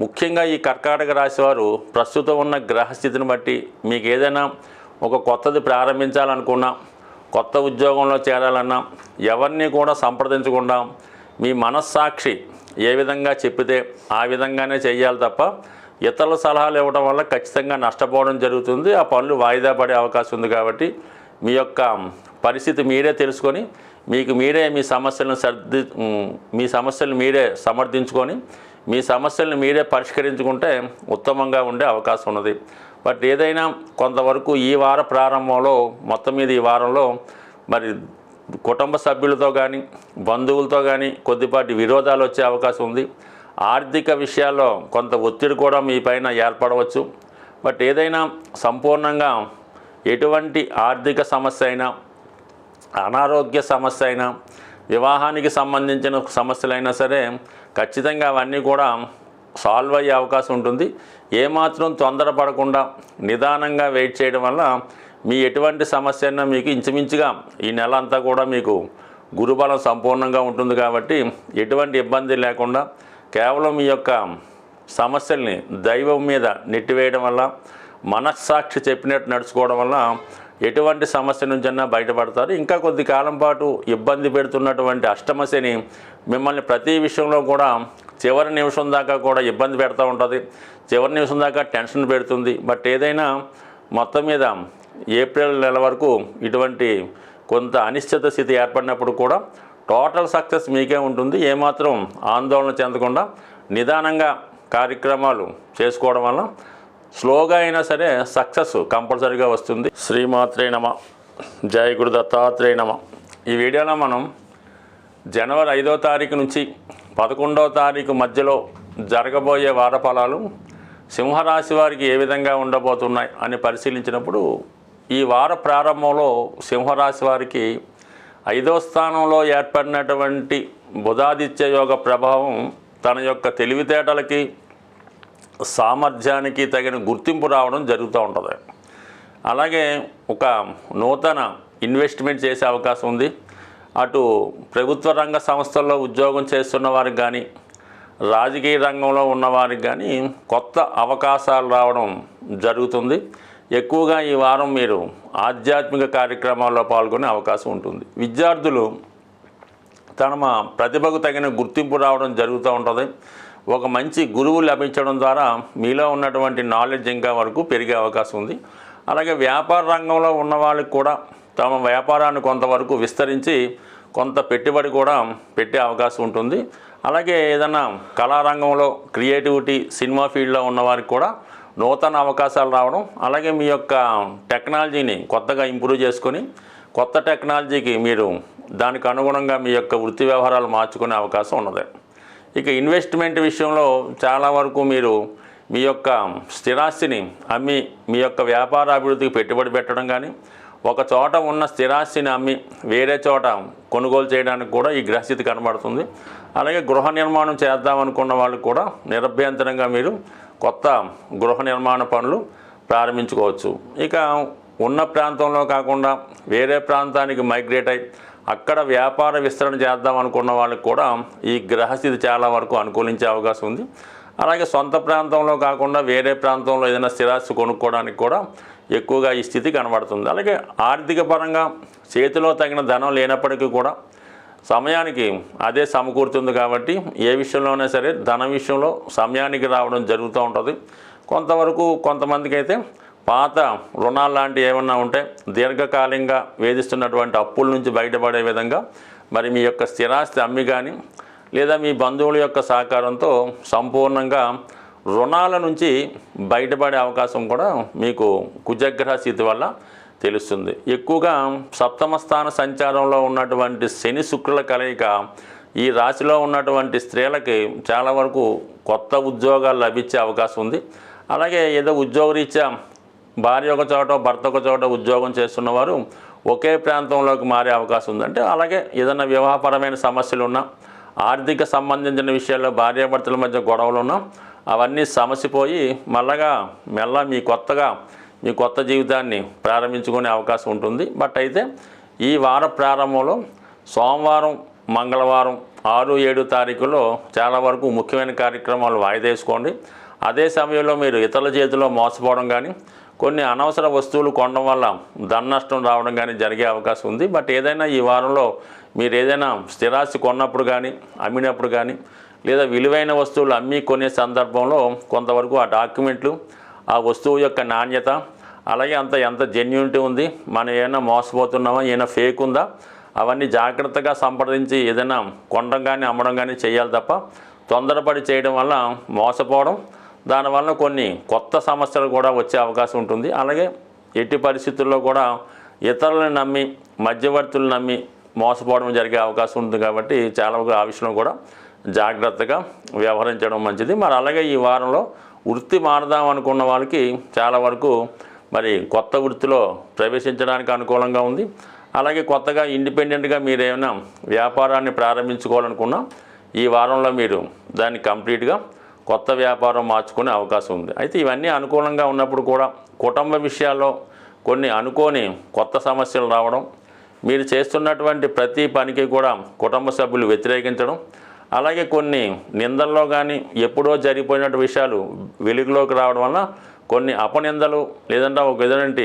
ముఖ్యంగా ఈ కర్కాటక రాశి వారు ప్రస్తుతం ఉన్న గ్రహస్థితిని బట్టి మీకు ఏదైనా ఒక కొత్తది ప్రారంభించాలనుకున్నా, కొత్త ఉద్యోగంలో చేరాలన్నా ఎవరిని కూడా సంప్రదించకుండా మీ మనస్సాక్షి ఏ విధంగా చెప్పితే ఆ విధంగానే చేయాలి తప్ప ఇతరుల సలహాలు ఇవ్వడం వల్ల ఖచ్చితంగా నష్టపోవడం జరుగుతుంది. ఆ పనులు వాయిదా పడే అవకాశం ఉంది. కాబట్టి మీ యొక్క పరిస్థితి మీరే తెలుసుకొని మీకు మీరే మీ సమస్యలను మీరే సమర్థించుకొని మీ సమస్యలను మీరే పరిష్కరించుకుంటే ఉత్తమంగా ఉండే అవకాశం ఉన్నది. బట్ ఏదైనా కొంతవరకు ఈ వార ప్రారంభంలో మొత్తం మీద ఈ వారంలో మరి కుటుంబ సభ్యులతో కానీ, బంధువులతో కానీ కొద్దిపాటి విరోధాలు వచ్చే అవకాశం ఉంది. ఆర్థిక విషయాల్లో కొంత ఒత్తిడి కూడా మీ పైన ఏర్పడవచ్చు. బట్ ఏదైనా సంపూర్ణంగా ఎటువంటి ఆర్థిక సమస్య అయినా, అనారోగ్య సమస్య అయినా, వివాహానికి సంబంధించిన సమస్యలైనా సరే ఖచ్చితంగా అవన్నీ కూడా సాల్వ్ అయ్యే అవకాశం ఉంటుంది. ఏమాత్రం తొందరపడకుండా నిదానంగా వెయిట్ చేయడం వల్ల మీ ఎటువంటి సమస్య అయినా మీకు ఇంచుమించుగా ఈ నెల అంతా కూడా మీకు గురుబలం సంపూర్ణంగా ఉంటుంది. కాబట్టి ఎటువంటి ఇబ్బంది లేకుండా కేవలం మీ యొక్క సమస్యల్ని దైవం మీద నెట్టివేయడం వల్ల, మనస్సాక్షి చెప్పినట్టు నడుచుకోవడం వల్ల ఎటువంటి సమస్య నుంచైనా బయటపడతారు. ఇంకా కొద్ది కాలం పాటు ఇబ్బంది పెడుతున్నటువంటి అష్టమశని మిమ్మల్ని ప్రతి విషయంలో కూడా చివరి నిమిషం దాకా కూడా ఇబ్బంది పెడతా ఉంటుంది. చివరి నిమిషం దాకా టెన్షన్ పెడుతుంది. బట్ ఏదైనా మొత్తం మీద ఏప్రిల్ నెల వరకు ఇటువంటి కొంత అనిశ్చిత స్థితి ఏర్పడినప్పుడు కూడా టోటల్ సక్సెస్ మీకే ఉంటుంది. ఏమాత్రం ఆందోళన చెందకుండా నిదానంగా కార్యక్రమాలు చేసుకోవడం వల్ల స్లోగా అయినా సరే సక్సెస్ కంపల్సరీగా వస్తుంది. శ్రీమాత్రే నమ. జై గురు దత్తాత్రేయ నమ. ఈ వీడియోలో మనం జనవరి 5వ తారీఖు నుంచి 11వ తారీఖు మధ్యలో జరగబోయే వార ఫలాలు సింహరాశి వారికి ఏ విధంగా ఉండబోతున్నాయి అని పరిశీలించినప్పుడు ఈ వార ప్రారంభంలో సింహరాశి వారికి 5వ స్థానంలో ఏర్పడినటువంటి బుధాదిత్య యోగ ప్రభావం తన యొక్క తెలివితేటలకి, సామర్థ్యానికి తగిన గుర్తింపు రావడం జరుగుతూ ఉంటుంది. అలాగే ఒక నూతన ఇన్వెస్ట్మెంట్ చేసే అవకాశం ఉంది. అటు ప్రభుత్వ రంగ సంస్థల్లో ఉద్యోగం చేస్తున్న వారికి కానీ రాజకీయ రంగంలో ఉన్నవారికి కానీ కొత్త అవకాశాలు రావడం జరుగుతుంది. ఎక్కువగా ఈ వారం మీరు ఆధ్యాత్మిక కార్యక్రమాల్లో పాల్గొనే అవకాశం ఉంటుంది. విద్యార్థులు తమ ప్రతిభకు తగిన గుర్తింపు రావడం జరుగుతూ ఉంటుంది. ఒక మంచి గురువు లభించడం ద్వారా మీలో ఉన్నటువంటి నాలెడ్జ్ ఇంకా వరకు పెరిగే అవకాశం ఉంది. అలాగే వ్యాపార రంగంలో ఉన్న వాళ్ళకి కూడా తమ వ్యాపారాన్ని కొంతవరకు విస్తరించి కొంత పెట్టుబడి కూడా పెట్టే అవకాశం ఉంటుంది. అలాగే ఏదైనా కళారంగంలో క్రియేటివిటీ సినిమా ఫీల్డ్లో ఉన్నవారికి కూడా నూతన అవకాశాలు రావడం, అలాగే మీ యొక్క టెక్నాలజీని కొత్తగా ఇంప్రూవ్ చేసుకొని కొత్త టెక్నాలజీకి మీరు దానికి అనుగుణంగా మీ యొక్క వృత్తి వ్యవహారాలు మార్చుకునే అవకాశం ఉన్నది. ఇక ఇన్వెస్ట్మెంట్ విషయంలో చాలా వరకు మీరు మీ యొక్క స్థిరాస్తిని అమ్మి మీ యొక్క వ్యాపార అభివృద్ధికి పెట్టుబడి పెట్టడం కానీ, ఒక చోట ఉన్న స్థిరాస్తిని అమ్మి వేరే చోట కొనుగోలు చేయడానికి కూడా ఈ గ్రహస్థితి కనబడుతుంది. అలాగే గృహ నిర్మాణం చేద్దామనుకున్న వాళ్ళు కూడా నిరభ్యంతరంగా మీరు కొత్త గృహ నిర్మాణ పనులు ప్రారంభించుకోవచ్చు. ఇక ఉన్న ప్రాంతంలో కాకుండా వేరే ప్రాంతానికి మైగ్రేట్ అయి అక్కడ వ్యాపార విస్తరణ చేద్దాం అనుకున్న వాళ్ళకి కూడా ఈ గ్రహస్థితి చాలా వరకు అనుకూలించే అవకాశం ఉంది. అలాగే సొంత ప్రాంతంలో కాకుండా వేరే ప్రాంతంలో ఏదైనా స్థిరాస్తి కొనుక్కోవడానికి కూడా ఎక్కువగా ఈ స్థితి కనబడుతుంది. అలాగే ఆర్థిక పరంగా చేతిలో తగిన ధనం లేనప్పటికీ కూడా సమయానికి అదే సమకూరుతుంది. కాబట్టి ఏ విషయంలోనే సరే ధన విషయంలో సమయానికి రావడం జరుగుతూ ఉంటుంది. కొంతవరకు కొంతమందికి అయితే పాత రుణాలు లాంటివి ఏమన్నా ఉంటే దీర్ఘకాలికంగా వేధిస్తున్నటువంటి అప్పుల నుంచి బయటపడే విధంగా మరి మీ యొక్క స్థిరాస్తి అమ్మి కానీ లేదా మీ బంధువుల యొక్క సహకారంతో సంపూర్ణంగా రుణాల నుంచి బయటపడే అవకాశం కూడా మీకు కుజగ్రహ స్థితి వల్ల తెలుస్తుంది. ఎక్కువగా సప్తమ స్థాన సంచారంలో ఉన్నటువంటి శని శుక్రుల కలయిక ఈ రాశిలో ఉన్నటువంటి స్త్రీలకి చాలా వరకు కొత్త ఉద్యోగాలు లభించే అవకాశం ఉంది. అలాగే ఏదో ఉద్యోగరీత్యా భార్య ఒక చోట భర్త ఒక చోట ఉద్యోగం చేస్తున్నవారు ఒకే ప్రాంతంలోకి మారే అవకాశం ఉంది. అంటే అలాగే ఏదైనా వివాహపరమైన సమస్యలు ఉన్నా, ఆర్థిక సంబంధించిన విషయాల్లో భార్యాభర్తల మధ్య గొడవలు ఉన్నా అవన్నీ సమసిపోయి మెల్ల మీ కొత్త జీవితాన్ని ప్రారంభించుకునే అవకాశం ఉంటుంది. బట్ అయితే ఈ వార ప్రారంభంలో సోమవారం మంగళవారం 6-7 తారీఖులో చాలా వరకు ముఖ్యమైన కార్యక్రమాలు వాయిదా వేసుకోండి. అదే సమయంలో మీరు ఇతరుల చేతిలో మోసపోవడం కానీ కొన్ని అనవసర వస్తువులు కొనడం వల్ల ధన నష్టం రావడం కానీ జరిగే అవకాశం ఉంది. బట్ ఏదైనా ఈ వారంలో మీరు ఏదైనా స్థిరాస్తి కొన్నప్పుడు కానీ అమ్మినప్పుడు కానీ లేదా విలువైన వస్తువులు అమ్మి కొనే సందర్భంలో కొంతవరకు ఆ డాక్యుమెంట్లు, ఆ వస్తువు యొక్క నాణ్యత, అలాగే ఎంత జెన్యూనిటీ ఉంది, మనం ఏమైనా మోసపోతున్నామా, ఏమైనా ఫేక్ ఉందా, అవన్నీ జాగ్రత్తగా సంప్రదించి ఏదైనా కొనడం కానీ అమ్మడం కానీ చేయాలి తప్ప తొందరపడి చేయడం వల్ల మోసపోవడం, దానివల్ల కొన్ని కొత్త సమస్యలు కూడా వచ్చే అవకాశం ఉంటుంది. అలాగే ఎట్టి పరిస్థితుల్లో కూడా ఇతరులను నమ్మి మధ్యవర్తులను నమ్మి మోసపోవడం జరిగే అవకాశం ఉంటుంది. కాబట్టి చాలా ఆ విషయంలో కూడా జాగ్రత్తగా వ్యవహరించడం మంచిది. మరి అలాగే ఈ వారంలో వృత్తి మారదాం అనుకున్న వాళ్ళకి చాలా వరకు మరి కొత్త వృత్తిలో ప్రవేశించడానికి అనుకూలంగా ఉంది. అలాగే కొత్తగా ఇండిపెండెంట్గా మీరు ఏమైనా వ్యాపారాన్ని ప్రారంభించుకోవాలనుకున్నా ఈ వారంలో మీరు దాన్ని కంప్లీట్గా కొత్త వ్యాపారం మార్చుకునే అవకాశం ఉంది. అయితే ఇవన్నీ అనుకూలంగా ఉన్నప్పుడు కూడా కుటుంబ విషయాల్లో కొన్ని అనుకోని కొత్త సమస్యలు రావడం, మీరు చేస్తున్నటువంటి ప్రతి పనికి కూడా కుటుంబ సభ్యులు వ్యతిరేకించడం, అలాగే కొన్ని నిందల్లో కానీ ఎప్పుడో జరిగిపోయినటువంటి విషయాలు వెలుగులోకి రావడం వల్ల కొన్ని అపనిందలు లేదంటే ఒక విధంటి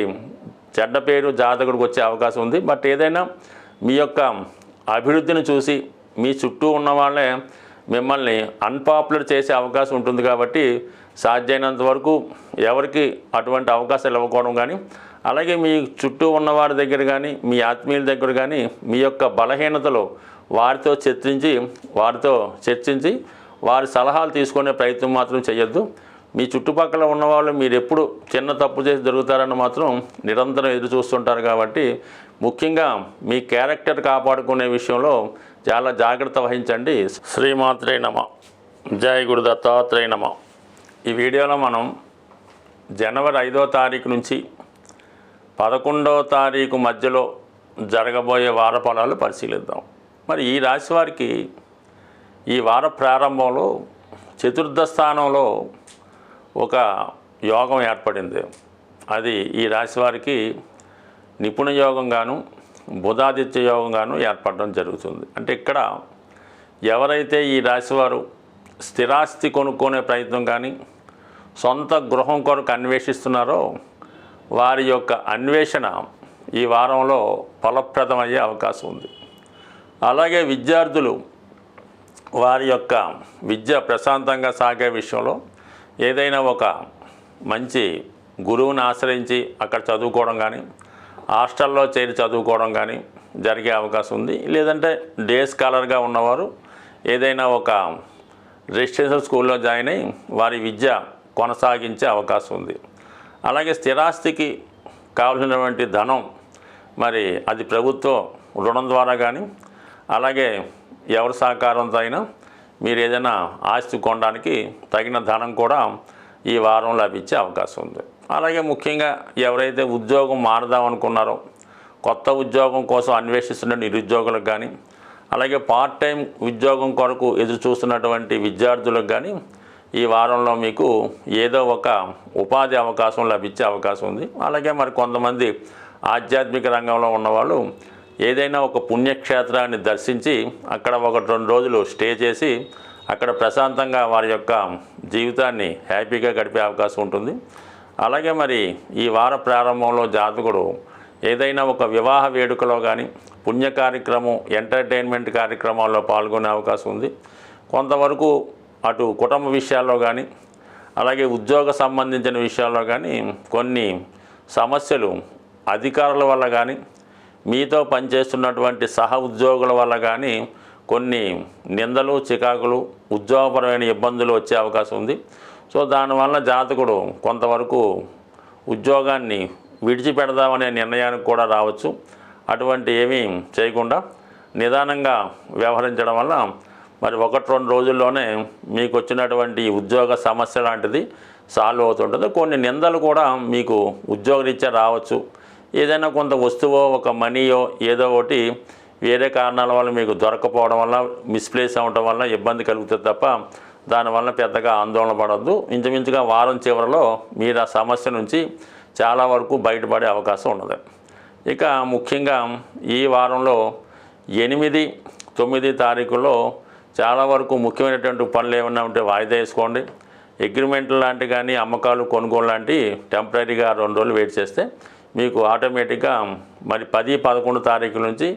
చెడ్డ పేరు జాతకుడికి వచ్చే అవకాశం ఉంది. బట్ ఏదైనా మీ యొక్క అభివృద్ధిని చూసి మీ చుట్టూ ఉన్న వాళ్ళే మిమ్మల్ని అన్పాపులర్ చేసే అవకాశం ఉంటుంది. కాబట్టి సాధ్యమైనంత వరకు ఎవరికి అటువంటి అవకాశాలు ఇవ్వకపోవడం కానీ, అలాగే మీ చుట్టూ ఉన్నవారి దగ్గర కానీ మీ ఆత్మీయుల దగ్గర కానీ మీ యొక్క బలహీనతలు వారితో చర్చించి వారి సలహాలు తీసుకునే ప్రయత్నం మాత్రం చేయొద్దు. మీ చుట్టుపక్కల ఉన్నవాళ్ళు మీరు ఎప్పుడు చిన్న తప్పు చేసి దొరుకుతారని మాత్రం నిరంతరం ఎదురు చూస్తుంటారు. కాబట్టి ముఖ్యంగా మీ క్యారెక్టర్ కాపాడుకునే విషయంలో చాలా జాగ్రత్త వహించండి. శ్రీమాత్రే నమః. జై గురు దత్తాత్రేయ నమః. ఈ వీడియోలో మనం జనవరి 5వ తారీఖు నుంచి 11వ తారీఖు మధ్యలో జరగబోయే వార ఫలాలు పరిశీలిద్దాం. మరి ఈ రాశి వారికి ఈ వార ప్రారంభంలో చతుర్థ స్థానంలో ఒక యోగం ఏర్పడింది. అది ఈ రాశి వారికి నిపుణ యోగంగాను బుధాదిత్య యోగంగాను ఏర్పడడం జరుగుతుంది. అంటే ఇక్కడ ఎవరైతే ఈ రాశివారు స్థిరాస్తి కొనుక్కునే ప్రయత్నం కానీ సొంత గృహం కొరకు అన్వేషిస్తున్నారో వారి యొక్క అన్వేషణ ఈ వారంలో ఫలప్రదమయ్యే అవకాశం ఉంది. అలాగే విద్యార్థులు వారి యొక్క విద్య ప్రశాంతంగా సాగే విషయంలో ఏదైనా ఒక మంచి గురువుని ఆశ్రయించి అక్కడ చదువుకోవడం కానీ హాస్టల్లో చేరి చదువుకోవడం కానీ జరిగే అవకాశం ఉంది. లేదంటే డే స్కాలర్గా ఉన్నవారు ఏదైనా ఒక రెసిడెన్షియల్ స్కూల్లో జాయిన్ అయ్యి వారి విద్య కొనసాగించే అవకాశం ఉంది. అలాగే స్థిరాస్తికి కావలసినటువంటి ధనం మరి అది ప్రభుత్వ రుణం ద్వారా కానీ అలాగే ఎవరి సహకారంతో అయినా మీరు ఏదైనా ఆస్తి కొనడానికి తగిన ధనం కూడా ఈ వారం లభించే అవకాశం ఉంది. అలాగే ముఖ్యంగా ఎవరైతే ఉద్యోగం మారదాం అనుకున్నారో కొత్త ఉద్యోగం కోసం అన్వేషిస్తున్న నిరుద్యోగులకు కానీ అలాగే పార్ట్ టైం ఉద్యోగం కొరకు ఎదురు చూస్తున్నటువంటి విద్యార్థులకు కానీ ఈ వారంలో మీకు ఏదో ఒక ఉపాధి అవకాశం లభించే అవకాశం ఉంది. అలాగే మరి కొంతమంది ఆధ్యాత్మిక రంగంలో ఉన్నవాళ్ళు ఏదైనా ఒక పుణ్యక్షేత్రాన్ని దర్శించి అక్కడ 1-2 రోజులు స్టే చేసి అక్కడ ప్రశాంతంగా వారి యొక్క జీవితాన్ని హ్యాపీగా గడిపే అవకాశం ఉంటుంది. అలాగే మరి ఈ వార ప్రారంభంలో జాతకుడు ఏదైనా ఒక వివాహ వేడుకలో కానీ పుణ్య కార్యక్రమం ఎంటర్టైన్మెంట్ కార్యక్రమాల్లో పాల్గొనే అవకాశం ఉంది. కొంతవరకు అటు కుటుంబ విషయాల్లో కానీ అలాగే ఉద్యోగ సంబంధించిన విషయాల్లో కానీ కొన్ని సమస్యలు అధికారుల వల్ల కానీ మీతో పనిచేస్తున్నటువంటి సహ ఉద్యోగుల వల్ల కానీ కొన్ని నిందలు చికాకులు ఉద్యోగపరమైన ఇబ్బందులు వచ్చే అవకాశం ఉంది. సో దానివల్ల జాతకుడు కొంతవరకు ఉద్యోగాన్ని విడిచిపెడదామనే నిర్ణయానికి కూడా రావచ్చు. అటువంటి ఏమీ చేయకుండా నిదానంగా వ్యవహరించడం వల్ల మరి 1-2 రోజుల్లోనే మీకు వచ్చినటువంటి ఉద్యోగ సమస్య లాంటిది సాల్వ్ అవుతుంటుంది. కొన్ని నిందలు కూడా మీకు ఉద్యోగరీత్యా రావచ్చు. ఏదైనా కొంత వస్తువో ఒక మనీయో ఏదో ఒకటి వేరే కారణాల వల్ల మీకు దొరకపోవడం వల్ల మిస్ప్లేస్ అవ్వడం వల్ల ఇబ్బంది కలుగుతుంది తప్ప దానివల్ల పెద్దగా ఆందోళన పడద్దు. ఇంచుమించుగా వారం చివరిలో మీరు ఆ సమస్య నుంచి చాలా వరకు బయటపడే అవకాశం ఉన్నది. ఇక ముఖ్యంగా ఈ వారంలో 8-9 తారీఖుల్లో చాలా వరకు ముఖ్యమైనటువంటి పనులు ఏమన్నా ఉంటే వాయిదా వేసుకోండి. అగ్రిమెంట్లు లాంటి కానీ అమ్మకాలు కొనుగోలు లాంటి టెంపరీగా 2 రోజులు వెయిట్ చేస్తే మీకు ఆటోమేటిక్గా మరి 10-11 తారీఖుల నుంచి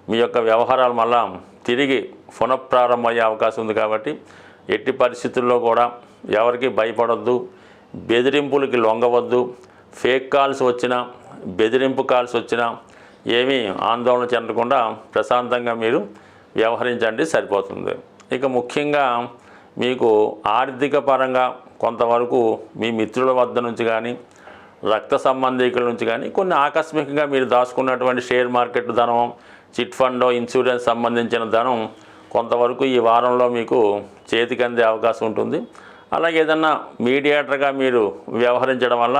మీ యొక్క వ్యవహారాలు మళ్ళా తిరిగి పునఃప్రారంభమయ్యే అవకాశం ఉంది. కాబట్టి ఎట్టి పరిస్థితుల్లో కూడా ఎవరికి భయపడొద్దు, బెదిరింపులకి లొంగవద్దు. ఫేక్ కాల్స్ వచ్చినా బెదిరింపు కాల్స్ వచ్చినా ఏమీ ఆందోళన చెందకుండా ప్రశాంతంగా మీరు వ్యవహరించండి, సరిపోతుంది. ఇక ముఖ్యంగా మీకు ఆర్థిక పరంగా కొంతవరకు మీ మిత్రుల వద్ద నుంచి కానీ రక్త సంబంధికుల నుంచి కానీ కొన్ని ఆకస్మికంగా మీరు దాచుకున్నటువంటి షేర్ మార్కెట్ ధనం, చిట్ ఫండ్, ఇన్సూరెన్స్ సంబంధించిన ధనం కొంతవరకు ఈ వారంలో మీకు చేతికి అందే అవకాశం ఉంటుంది. అలాగే ఏదన్నా మీడియేటర్గా మీరు వ్యవహరించడం వల్ల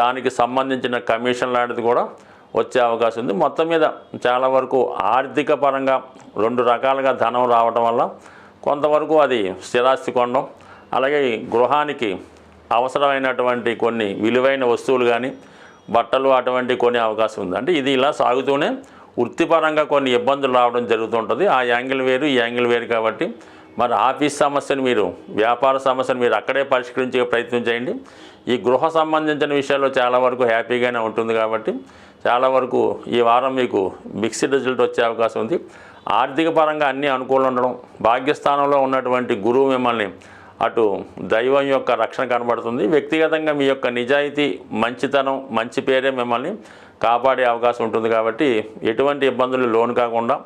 దానికి సంబంధించిన కమిషన్ లాంటిది కూడా వచ్చే అవకాశం ఉంది. మొత్తం మీద చాలా వరకు ఆర్థిక పరంగా 2 రకాలుగా ధనం రావడం వల్ల కొంతవరకు అది స్థిరాస్తి కొనడం అలాగే గృహానికి అవసరమైనటువంటి కొన్ని విలువైన వస్తువులు కానీ బట్టలు అటువంటి కొనే అవకాశం ఉంది. అంటే ఇది ఇలా సాగుతూనే వృత్తిపరంగా కొన్ని ఇబ్బందులు రావడం జరుగుతుంటుంది. ఆ యాంగిల్ వేరు ఈ యాంగిల్ వేరు కాబట్టి మరి ఆఫీస్ సమస్యను మీరు వ్యాపార సమస్యను మీరు అక్కడే పరిష్కరించే ప్రయత్నం చేయండి. ఈ గృహ సంబంధించిన విషయాల్లో చాలా వరకు హ్యాపీగానే ఉంటుంది కాబట్టి చాలా వరకు ఈ వారం మీకు మిక్స్డ్ రిజల్ట్ వచ్చే అవకాశం ఉంది. ఆర్థిక పరంగా అన్నీ అనుకూలంగా ఉండడం, భాగ్యస్థానంలో ఉన్నటువంటి గురువు మిమ్మల్ని అటు దైవం యొక్క రక్షణ కనబడుతుంది. వ్యక్తిగతంగా మీ యొక్క నిజాయితీ, మంచితనం, మంచి పేరే మిమ్మల్ని కాపాడే అవకాశం ఉంటుంది. కాబట్టి ఎటువంటి ఇబ్బందులు లోను కాకుండా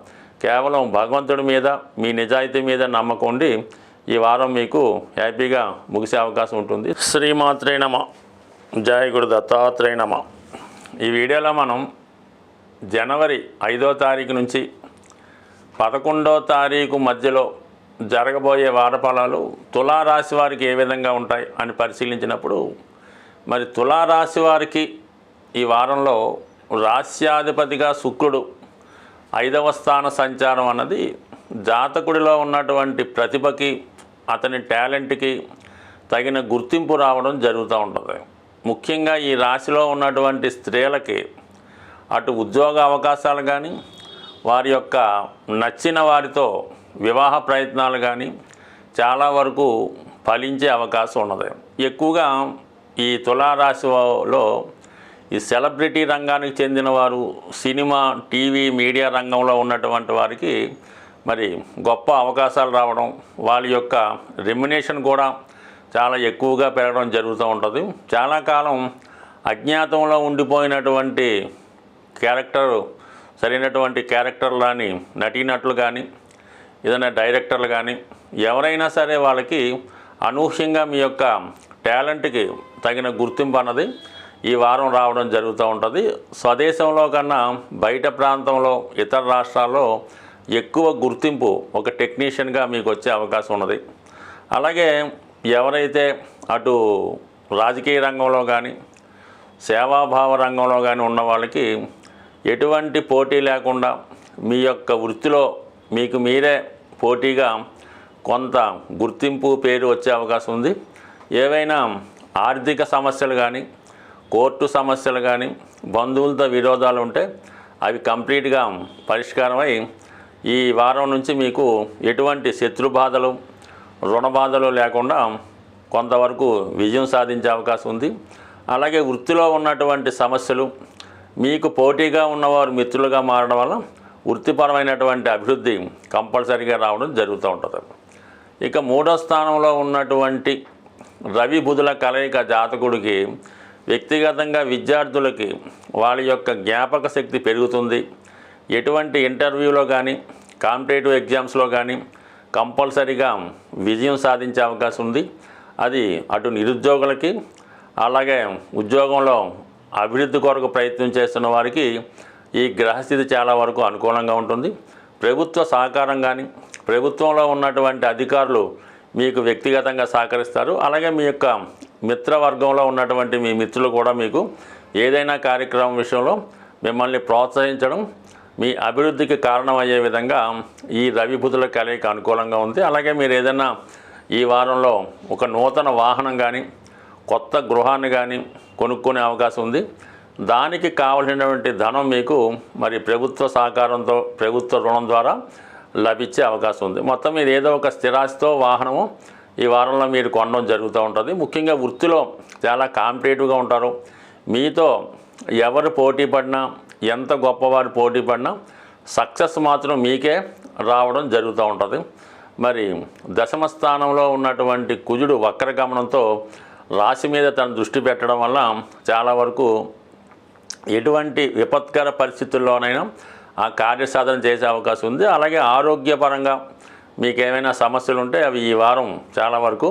కేవలం భగవంతుడి మీద మీ నిజాయితీ మీద నమ్మకం ఉండి ఈ వారం మీకు హ్యాపీగా ముగిసే అవకాశం ఉంటుంది. శ్రీమాత్రే నమః. జయ గురు దత్తాత్రేయ నమః. ఈ వీడియోలో మనం జనవరి 5వ తారీఖు నుంచి 11వ తారీఖు మధ్యలో జరగబోయే వారఫలాలు తులారాశి వారికి ఏ విధంగా ఉంటాయి అని పరిశీలించినప్పుడు మరి తులారాశి వారికి ఈ వారంలో రాశ్యాధిపతిగా శుక్రుడు 5వ స్థాన సంచారం అన్నది జాతకుడిలో ఉన్నటువంటి ప్రతిభకి అతని టాలెంట్కి తగిన గుర్తింపు రావడం జరుగుతూ ఉంటుంది. ముఖ్యంగా ఈ రాశిలో ఉన్నటువంటి స్త్రీలకి అటు ఉద్యోగ అవకాశాలు కానీ వారి యొక్క నచ్చిన వారితో వివాహ ప్రయత్నాలు కానీ చాలా వరకు ఫలించే అవకాశం ఉన్నది. ఎక్కువగా ఈ తులారాశిలో ఈ సెలబ్రిటీ రంగానికి చెందిన వారు, సినిమా, టీవీ, మీడియా రంగంలో ఉన్నటువంటి వారికి మరి గొప్ప అవకాశాలు రావడం, వాళ్ళ యొక్క రెమ్యునేషన్ కూడా చాలా ఎక్కువగా పెరగడం జరుగుతూ ఉంటుంది. చాలా కాలం అజ్ఞాతంలో ఉండిపోయినటువంటి సరైనటువంటి క్యారెక్టర్లు కానీ, నటీనటులు కానీ, ఏదైనా డైరెక్టర్లు కానీ ఎవరైనా సరే వాళ్ళకి అనూహ్యంగా మీ యొక్క టాలెంట్కి తగిన గుర్తింపు అన్నది ఈ వారం రావడం జరుగుతూ ఉంటుంది. స్వదేశంలో కన్నా బయట ప్రాంతంలో, ఇతర రాష్ట్రాల్లో ఎక్కువ గుర్తింపు ఒక టెక్నీషియన్గా మీకు వచ్చే అవకాశం ఉన్నది. అలాగే ఎవరైతే అటు రాజకీయ రంగంలో కానీ, సేవాభావ రంగంలో కానీ ఉన్న వాళ్ళకి ఎటువంటి పోటీ లేకుండా మీ యొక్క వృత్తిలో మీకు మీరే పోటీగా కొంత గుర్తింపు, పేరు వచ్చే అవకాశం ఉంది. ఏవైనా ఆర్థిక సమస్యలు కానీ, కోర్టు సమస్యలు కానీ, బంధువులతో విరోధాలు ఉంటే అవి కంప్లీట్గా పరిష్కారమై ఈ వారం నుంచి మీకు ఎటువంటి శత్రు బాధలు, రుణ బాధలు లేకుండా కొంతవరకు విజయం సాధించే అవకాశం ఉంది. అలాగే వృత్తిలో ఉన్నటువంటి సమస్యలు, మీకు పోటీగా ఉన్నవారు మిత్రులుగా మారడం వల్ల వృత్తిపరమైనటువంటి అభివృద్ధి కంపల్సరీగా రావడం జరుగుతూ ఉంటుంది. ఇక 3వ స్థానంలో ఉన్నటువంటి రవి బుధుల కలయిక జాతకుడికి వ్యక్తిగతంగా విద్యార్థులకి వాళ్ళ యొక్క జ్ఞాపక శక్తి పెరుగుతుంది. ఎటువంటి ఇంటర్వ్యూలో కానీ, కాంపిటేటివ్ ఎగ్జామ్స్లో కానీ కంపల్సరీగా విజయం సాధించే అవకాశం ఉంది. అది అటు నిరుద్యోగులకి, అలాగే ఉద్యోగంలో అభివృద్ధి కొరకు ప్రయత్నం చేస్తున్న వారికి ఈ గ్రహస్థితి చాలా వరకు అనుకూలంగా ఉంటుంది. ప్రభుత్వ సహకారం కానీ, ప్రభుత్వంలో ఉన్నటువంటి అధికారులు మీకు వ్యక్తిగతంగా సహకరిస్తారు. అలాగే మీ యొక్క మిత్రవర్గంలో ఉన్నటువంటి మీ మిత్రులు కూడా మీకు ఏదైనా కార్యక్రమం విషయంలో మిమ్మల్ని ప్రోత్సహించడం, మీ అభివృద్ధికి కారణమయ్యే విధంగా ఈ రవి బుధుల కలయిక అనుకూలంగా ఉంది. అలాగే మీరు ఏదైనా ఈ వారంలో ఒక నూతన వాహనం కానీ, కొత్త గృహాన్ని కానీ కొనుక్కునే అవకాశం ఉంది. దానికి కావలసినటువంటి ధనం మీకు మరి ప్రభుత్వ సహకారంతో, ప్రభుత్వ రుణం ద్వారా లభించే అవకాశం ఉంది. మొత్తం మీరు ఏదో ఒక స్థిరాస్తితో వాహనము ఈ వారంలో మీరు కొనడం జరుగుతూ ఉంటుంది. ముఖ్యంగా వృత్తిలో చాలా కాంపిటేటివ్గా ఉంటారు. మీతో ఎవరు పోటీ పడినా, ఎంత గొప్పవారు పోటీ పడినా సక్సెస్ మాత్రం మీకే రావడం జరుగుతూ ఉంటుంది. మరి దశమ స్థానంలో ఉన్నటువంటి కుజుడు వక్రగమనంతో రాశి మీద తన దృష్టి పెట్టడం వల్ల చాలా వరకు ఎటువంటి విపత్కర పరిస్థితుల్లోనైనా ఆ కార్యసాధన చేసే అవకాశం ఉంది. అలాగే ఆరోగ్యపరంగా మీకు ఏమైనా సమస్యలు ఉంటే అవి ఈ వారం చాలా వరకు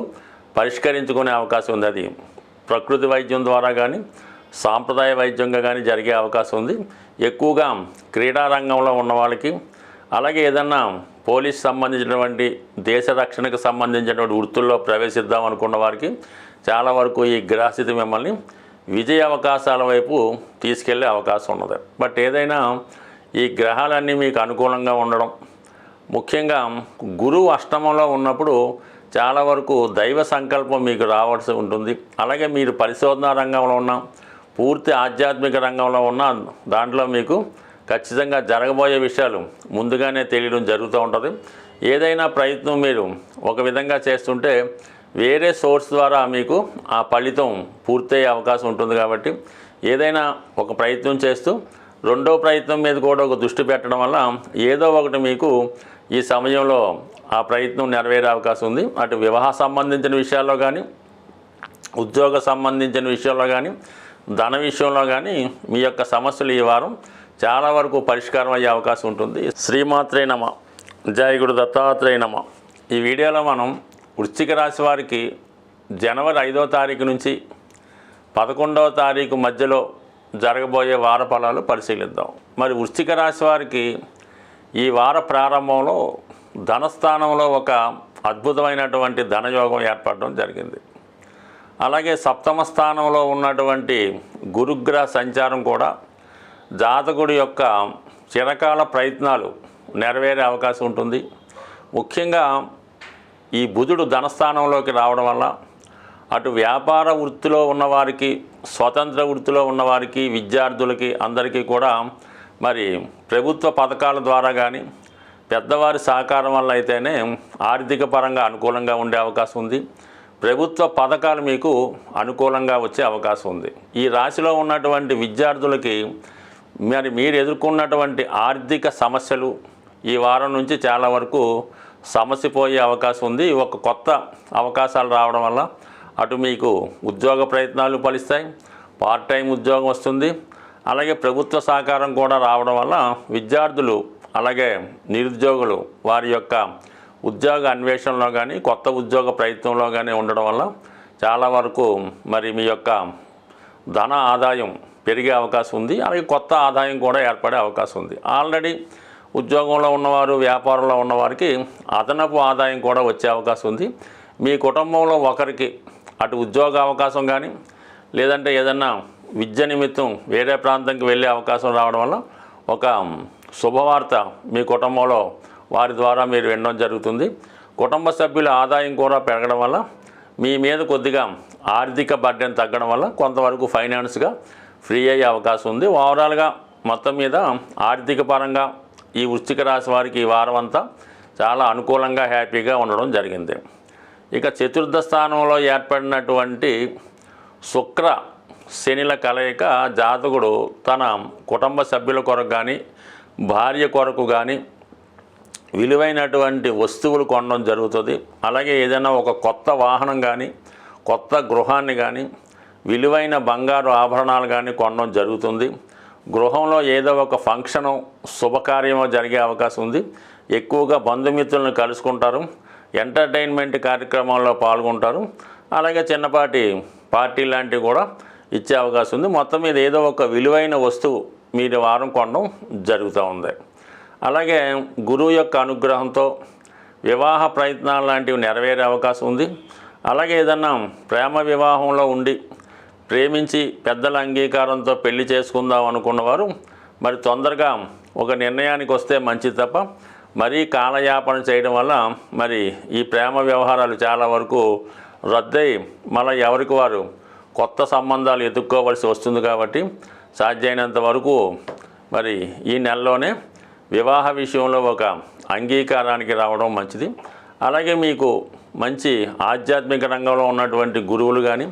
పరిష్కరించుకునే అవకాశం ఉంది. అది ప్రకృతి వైద్యం ద్వారా కానీ, సాంప్రదాయ వైద్యంగా కానీ జరిగే అవకాశం ఉంది. ఎక్కువగా క్రీడా రంగంలో ఉన్న వాళ్ళకి, అలాగే ఏదన్నా పోలీస్ సంబంధించినటువంటి దేశ రక్షణకు సంబంధించినటువంటి వృత్తుల్లో ప్రవేశిద్దాం అనుకున్న వారికి చాలా వరకు ఈ గ్రహస్థితి మిమ్మల్ని విజయ అవకాశాల వైపు తీసుకెళ్లే అవకాశం ఉన్నది. బట్ ఏదైనా ఈ గ్రహాలన్నీ మీకు అనుకూలంగా ఉండడం, ముఖ్యంగా గురువు అష్టమంలో ఉన్నప్పుడు చాలా వరకు దైవ సంకల్పం మీకు రావాల్సి ఉంటుంది. అలాగే మీరు పరిశోధనా రంగంలో ఉన్న, పూర్తి ఆధ్యాత్మిక రంగంలో ఉన్న దాంట్లో మీకు ఖచ్చితంగా జరగబోయే విషయాలు ముందుగానే తెలియడం జరుగుతూ ఉంటుంది. ఏదైనా ప్రయత్నం మీరు ఒక విధంగా చేస్తుంటే వేరే సోర్స్ ద్వారా మీకు ఆ ఫలితం పూర్తయ్యే అవకాశం ఉంటుంది. కాబట్టి ఏదైనా ఒక ప్రయత్నం చేస్తూ రెండో ప్రయత్నం మీద కూడా ఒక దృష్టి పెట్టడం వల్ల ఏదో ఒకటి మీకు ఈ సమయంలో ఆ ప్రయత్నం నెరవేరే అవకాశం ఉంది. అటు వివాహ సంబంధించిన విషయాల్లో కానీ, ఉద్యోగ సంబంధించిన విషయంలో కానీ, ధన విషయంలో కానీ మీ యొక్క సమస్యలు ఈ వారం చాలా వరకు పరిష్కారం అయ్యే అవకాశం ఉంటుంది. శ్రీమాత్రే నమ. జయ గురు దత్తాత్రేయ నమ. ఈ వీడియోలో మనం వృశ్చిక రాశి వారికి జనవరి 5వ తారీఖు నుంచి 11వ తారీఖు మధ్యలో జరగబోయే వార ఫలాలు పరిశీలిద్దాం. మరి వృశ్చిక రాశి వారికి ఈ వార ప్రారంభంలో ధనస్థానంలో ఒక అద్భుతమైనటువంటి ధనయోగం ఏర్పడడం జరిగింది. అలాగే సప్తమ స్థానంలో ఉన్నటువంటి గురుగ్రహ సంచారం కూడా జాతకుడి యొక్క చిరకాల ప్రయత్నాలు నెరవేరే అవకాశం ఉంటుంది. ముఖ్యంగా ఈ బుధుడు ధనస్థానంలోకి రావడం వల్ల అటు వ్యాపార వృత్తిలో ఉన్నవారికి, స్వతంత్ర వృత్తిలో ఉన్నవారికి, విద్యార్థులకి అందరికీ కూడా మరి ప్రభుత్వ పథకాల ద్వారా కానీ పెద్దవారి సహకారం వల్ల అయితేనే ఆర్థిక పరంగా అనుకూలంగా ఉండే అవకాశం ఉంది. ప్రభుత్వ పథకాలు మీకు అనుకూలంగా వచ్చే అవకాశం ఉంది. ఈ రాశిలో ఉన్నటువంటి విద్యార్థులకి మరి మీరు ఎదుర్కొన్నటువంటి ఆర్థిక సమస్యలు ఈ వారం నుంచి చాలా వరకు సమసిపోయే అవకాశం ఉంది. ఒక కొత్త అవకాశాలు రావడం వల్ల అటు మీకు ఉద్యోగ ప్రయత్నాలు ఫలిస్తాయి, పార్ట్ టైం ఉద్యోగం వస్తుంది. అలాగే ప్రభుత్వ సహకారం కూడా రావడం వల్ల విద్యార్థులు అలాగే నిరుద్యోగులు వారి యొక్క ఉద్యోగ అన్వేషణలో కానీ కొత్త ఉద్యోగ ప్రయత్నంలో కానీ ఉండడం వల్ల చాలా వరకు మరి మీ యొక్క ధన ఆదాయం పెరిగే అవకాశం ఉంది. అలాగే కొత్త ఆదాయం కూడా ఏర్పడే అవకాశం ఉంది. ఆల్రెడీ ఉద్యోగంలో ఉన్నవారు, వ్యాపారంలో ఉన్నవారికి అదనపు ఆదాయం కూడా వచ్చే అవకాశం ఉంది. మీ కుటుంబంలో ఒకరికి అటు ఉద్యోగ అవకాశం కానీ లేదంటే ఏదన్నా విద్య నిమిత్తం వేరే ప్రాంతంకి వెళ్ళే అవకాశం రావడం వల్ల ఒక శుభవార్త మీ కుటుంబంలో వారి ద్వారా మీరు వినడం జరుగుతుంది. కుటుంబ సభ్యుల ఆదాయం కూడా పెరగడం వల్ల మీ మీద కొద్దిగా ఆర్థిక బర్డెన్ తగ్గడం వల్ల కొంతవరకు ఫైనాన్స్గా ఫ్రీ అయ్యే అవకాశం ఉంది. ఓవరాల్గా మొత్తం మీద ఆర్థిక పరంగా ఈ వృశ్చిక రాశి వారికి ఈ వారం అంతా చాలా అనుకూలంగా హ్యాపీగా ఉండడం జరిగింది. ఇక చతుర్థ స్థానంలో ఏర్పడినటువంటి శుక్ర శనిల కలయిక జాతకుడు తన కుటుంబ సభ్యుల కొరకు కానీ భార్య కొరకు కానీ విలువైనటువంటి వస్తువులు కొనడం జరుగుతుంది. అలాగే ఏదైనా ఒక కొత్త వాహనం కానీ కొత్త గృహాన్ని కానీ విలువైన బంగారు ఆభరణాలు కానీ కొనడం జరుగుతుంది. గృహంలో ఏదో ఒక ఫంక్షను శుభకార్యమో జరిగే అవకాశం ఉంది. ఎక్కువగా బంధుమిత్రులను కలుసుకుంటారు, ఎంటర్టైన్మెంట్ కార్యక్రమాల్లో పాల్గొంటారు. అలాగే చిన్నపాటి పార్టీ లాంటివి కూడా ఇచ్చే అవకాశం ఉంది. మొత్తం మీద ఏదో ఒక విలువైన వస్తువు మీరు వారం కొనడం జరుగుతూ ఉంది. అలాగే గురువు యొక్క అనుగ్రహంతో వివాహ ప్రయత్నాలు లాంటివి నెరవేరే అవకాశం ఉంది. అలాగే ఏదన్నా ప్రేమ వివాహంలో ఉండి ప్రేమించి పెద్దల అంగీకారంతో పెళ్లి చేసుకుందాం అనుకున్నవారు మరి తొందరగా ఒక నిర్ణయానికి వస్తే మంచిది తప్ప మరీ కాలయాపన చేయడం వల్ల మరి ఈ ప్రేమ వ్యవహారాలు చాలా వరకు రద్దై మళ్ళీ ఎవరికి వారు కొత్త సంబంధాలు ఎదుర్కోవలసి వస్తుంది. కాబట్టి సాధ్యమైనంత వరకు మరి ఈ నెలలోనే వివాహ విషయంలో ఒక అంగీకారానికి రావడం మంచిది. అలాగే మీకు మంచి ఆధ్యాత్మిక రంగంలో ఉన్నటువంటి గురువులు కానీ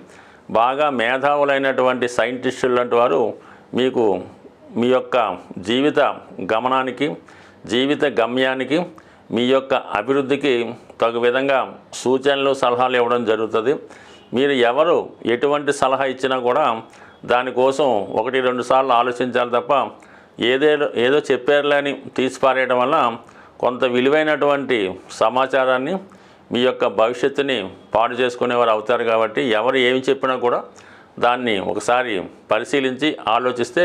బాగా మేధావులైనటువంటి సైంటిస్టులు లాంటి వారు మీకు మీ యొక్క జీవిత గమనానికి, జీవిత గమ్యానికి, మీ యొక్క అభివృద్ధికి తగు విధంగా సూచనలు, సలహాలు ఇవ్వడం జరుగుతుంది. మీరు ఎవరు ఎటువంటి సలహా ఇచ్చినా కూడా దానికోసం 1-2 సార్లు ఆలోచించాలి తప్ప ఏదో చెప్పారులే అని తీసిపారేయడం వల్ల కొంత విలువైనటువంటి సమాచారాన్ని మీ యొక్క భవిష్యత్తుని పాడు చేసుకునేవారు అవుతారు. కాబట్టి ఎవరు ఏమి చెప్పినా కూడా దాన్ని ఒకసారి పరిశీలించి ఆలోచిస్తే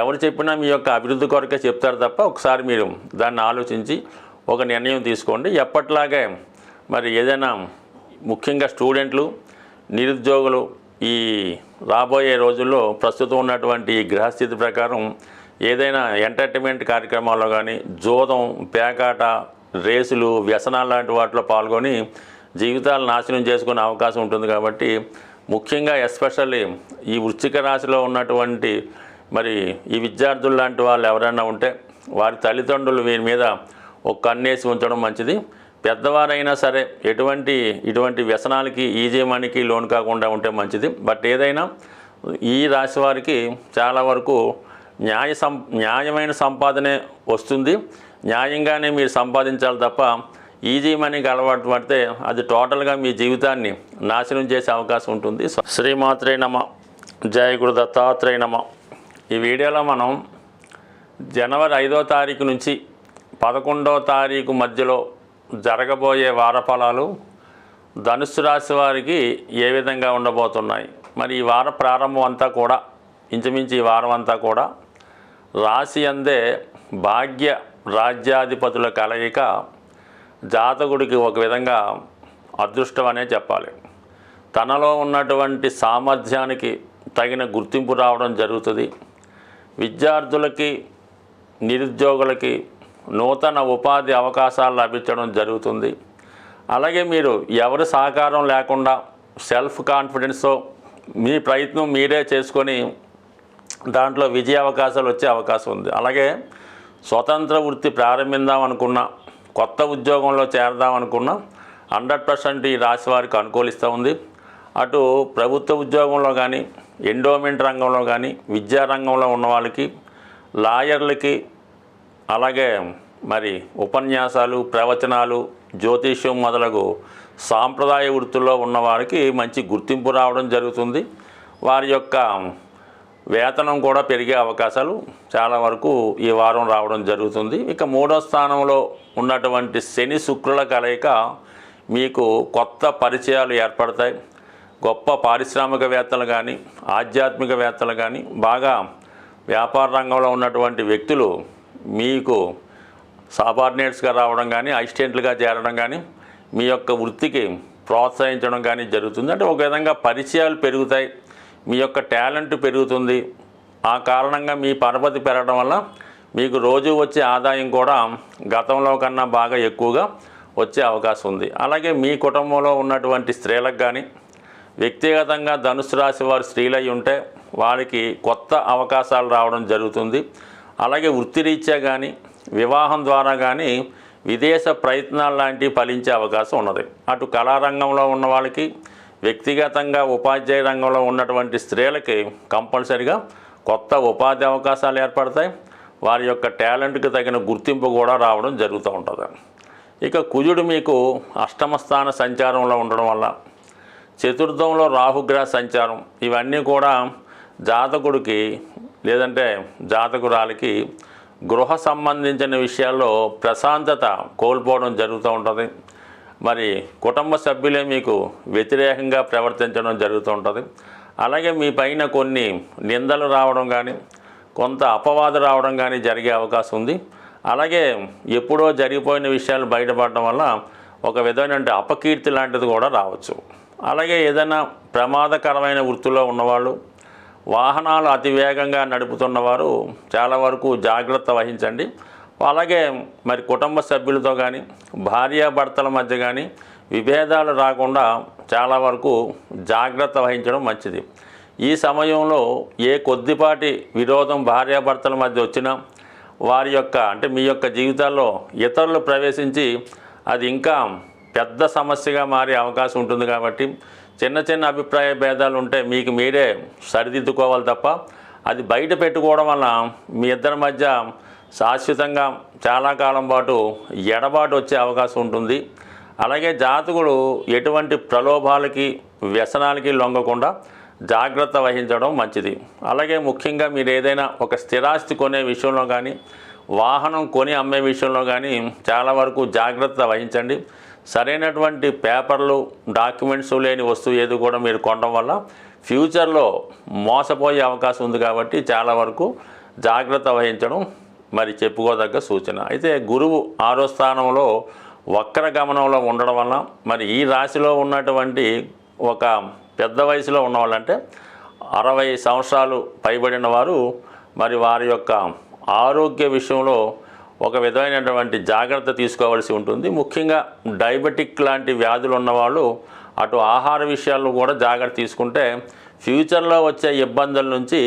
ఎవరు చెప్పినా మీ యొక్క అభివృద్ధి కొరకే చెప్తారు తప్ప ఒకసారి మీరు దాన్ని ఆలోచించి ఒక నిర్ణయం తీసుకోండి. ఎప్పట్లాగే మరి ఏదైనా ముఖ్యంగా స్టూడెంట్లు, నిరుద్యోగులు ఈ రాబోయే రోజుల్లో ప్రస్తుతం ఉన్నటువంటి ఈ గ్రహస్థితి ప్రకారం ఏదైనా ఎంటర్టైన్మెంట్ కార్యక్రమాల్లో కానీ జోదం, పేకాట, రేసులు, వ్యసనాలు లాంటి వాటిలో పాల్గొని జీవితాలు నాశనం చేసుకునే అవకాశం ఉంటుంది. కాబట్టి ముఖ్యంగా ఎస్పెషల్లీ ఈ వృశ్చిక రాశిలో ఉన్నటువంటి మరి ఈ విద్యార్థులు లాంటి వాళ్ళు ఎవరైనా ఉంటే వారి తల్లిదండ్రులు వీరి మీద ఒక కన్నేసి ఉంచడం మంచిది. పెద్దవారైనా సరే ఇటువంటి వ్యసనాలకి, ఈజీ మనీకి లోన్ కాకుండా ఉంటే మంచిది. బట్ ఏదైనా ఈ రాశి వారికి చాలా వరకు న్యాయమైన సంపాదనే వస్తుంది. న్యాయంగానే మీరు సంపాదించాలి తప్ప ఈజీ మనీకి అలవాటు పడితే అది టోటల్గా మీ జీవితాన్ని నాశనం చేసే అవకాశం ఉంటుంది. శ్రీమాత్రే నమ. జయ గురు దత్తాత్రేయ నమ. ఈ వీడియోలో మనం జనవరి 5వ తారీఖు నుంచి 11వ తారీఖు మధ్యలో జరగబోయే వారఫలాలు ధనుస్సు రాశి వారికి ఏ విధంగా ఉండబోతున్నాయి. మరి ఈ వార ప్రారంభం అంతా కూడా ఇంచుమించు ఈ వారం అంతా కూడా రాశి అందే భాగ్య రాజ్యాధిపతుల కలయిక జాతకుడికి ఒక విధంగా అదృష్టం అనే చెప్పాలి. తనలో ఉన్నటువంటి సామర్థ్యానికి తగిన గుర్తింపు రావడం జరుగుతుంది. విద్యార్థులకి, నిరుద్యోగులకి నూతన ఉపాధి అవకాశాలు లభించడం జరుగుతుంది. అలాగే మీరు ఎవరి సహకారం లేకుండా సెల్ఫ్ కాన్ఫిడెన్స్తో మీ ప్రయత్నం మీరే చేసుకొని దాంట్లో విజయ అవకాశాలు వచ్చే అవకాశం ఉంది. అలాగే స్వతంత్ర వృత్తి ప్రారంభిద్దాం అనుకున్నా, కొత్త ఉద్యోగంలో చేరదాం అనుకున్నా 100% ఈ రాశి వారికి అనుకూలిస్తూ ఉంది. అటు ప్రభుత్వ ఉద్యోగంలో కానీ, ఎండోమెంట్ రంగంలో కానీ, విద్యారంగంలో ఉన్న వాళ్ళకి, లాయర్లకి, అలాగే మరి ఉపన్యాసాలు, ప్రవచనాలు, జ్యోతిష్యం మొదలగు సాంప్రదాయ వృత్తుల్లో ఉన్నవారికి మంచి గుర్తింపు రావడం జరుగుతుంది. వారి యొక్క వేతనం కూడా పెరిగే అవకాశాలు చాలా వరకు ఈ వారం రావడం జరుగుతుంది. ఇక 3వ స్థానంలో ఉన్నటువంటి శని శుక్రుల కలయిక మీకు కొత్త పరిచయాలు ఏర్పడతాయి. గొప్ప పారిశ్రామికవేత్తలు కానీ, ఆధ్యాత్మికవేత్తలు కానీ, బాగా వ్యాపార రంగంలో ఉన్నటువంటి వ్యక్తులు మీకు సబార్డినేట్స్గా రావడం కానీ, అసిస్టెంట్లుగా చేరడం కానీ, మీ యొక్క వృత్తికి ప్రోత్సహించడం కానీ జరుగుతుంది. అంటే ఒక విధంగా పరిచయాలు పెరుగుతాయి, మీ యొక్క టాలెంట్ పెరుగుతుంది. ఆ కారణంగా మీ పరపతి పెరగడం వల్ల మీకు రోజు వచ్చే ఆదాయం కూడా గతంలో కన్నా బాగా ఎక్కువగా వచ్చే అవకాశం ఉంది. అలాగే మీ కుటుంబంలో ఉన్నటువంటి స్త్రీలకు కానీ, వ్యక్తిగతంగా ధనుసు రాశి వారు స్త్రీలై ఉంటే వారికి కొత్త అవకాశాలు రావడం జరుగుతుంది. అలాగే వృత్తిరీత్యా కానీ, వివాహం ద్వారా కానీ విదేశ ప్రయత్నాలు లాంటివి ఫలించే అవకాశం ఉన్నది. అటు కళారంగంలో ఉన్న వాళ్ళకి, వ్యక్తిగతంగా ఉపాధ్యాయ రంగంలో ఉన్నటువంటి స్త్రీలకి కంపల్సరిగా కొత్త ఉపాధి అవకాశాలు ఏర్పడతాయి. వారి యొక్క టాలెంట్కి తగిన గుర్తింపు కూడా రావడం జరుగుతూ ఉంటుంది. ఇక కుజుడు మీకు అష్టమ స్థాన సంచారంలో ఉండడం వల్ల, చతుర్థంలో రాహుగ్రహ సంచారం, ఇవన్నీ కూడా జాతకుడికి లేదంటే జాతకురాలికి గృహ సంబంధించిన విషయాల్లో ప్రశాంతత కోల్పోవడం జరుగుతూ ఉంటుంది. మరి కుటుంబ సభ్యులే మీకు వ్యతిరేకంగా ప్రవర్తించడం జరుగుతూ ఉంటుంది. అలాగే మీ పైన కొన్ని నిందలు రావడం కానీ, కొంత అపవాదు రావడం కానీ జరిగే అవకాశం ఉంది. అలాగే ఎప్పుడో జరిగిపోయిన విషయాలు బయటపడడం వల్ల ఒక విధమైన అపకీర్తి లాంటిది కూడా రావచ్చు. అలాగే ఏదైనా ప్రమాదకరమైన వృత్తిలో ఉన్నవాళ్ళు, వాహనాలు అతివేగంగా నడుపుతున్నవారు చాలా వరకు జాగ్రత్త వహించండి. అలాగే మరి కుటుంబ సభ్యులతో కానీ, భార్యాభర్తల మధ్య కానీ విభేదాలు రాకుండా చాలా వరకు జాగ్రత్త వహించడం మంచిది. ఈ సమయంలో ఏ కొద్దిపాటి విరోధం భార్యాభర్తల మధ్య వచ్చినా వారి యొక్క అంటే మీ యొక్క జీవితాల్లో ఇతరులు ప్రవేశించి అది ఇంకా పెద్ద సమస్యగా మారే అవకాశం ఉంటుంది. కాబట్టి చిన్న చిన్న అభిప్రాయ భేదాలు ఉంటే మీకు మీరే సరిదిద్దుకోవాలి తప్ప అది బయట పెట్టుకోవడం వల్ల మీ ఇద్దరి మధ్య శాశ్వతంగా చాలా కాలం పాటు ఎడబాటు వచ్చే అవకాశం ఉంటుంది. అలాగే జాతకుడు ఎటువంటి ప్రలోభాలకి, వ్యసనాలకి లొంగకుండా జాగ్రత్త వహించడం మంచిది. అలాగే ముఖ్యంగా మీరు ఏదైనా ఒక స్థిరాస్తి కొనే విషయంలో కానీ, వాహనం కొని అమ్మే విషయంలో కానీ చాలా వరకు జాగ్రత్త వహించండి. సరైనటువంటి పేపర్లు, డాక్యుమెంట్స్ లేని వస్తువు ఏది కూడా మీరు కొనడం వల్ల ఫ్యూచర్లో మోసపోయే అవకాశం ఉంది. కాబట్టి చాలా వరకు జాగ్రత్త వహించడం మరి చెప్పుకోదగ్గ సూచన. అయితే గురువు 6వ స్థానంలో వక్ర గమనంలో ఉండడం వల్ల మరి ఈ రాశిలో ఉన్నటువంటి ఒక పెద్ద వయసులో ఉన్నవాళ్ళంటే 60 సంవత్సరాలు పైబడిన వారు మరి వారి యొక్క ఆరోగ్య విషయంలో ఒక విధమైనటువంటి జాగ్రత్త తీసుకోవాల్సి ఉంటుంది. ముఖ్యంగా డయాబెటిక్ లాంటి వ్యాధులు ఉన్నవాళ్ళు అటు ఆహార విషయాల్లో కూడా జాగ్రత్త తీసుకుంటే ఫ్యూచర్లో వచ్చే ఇబ్బందుల నుంచి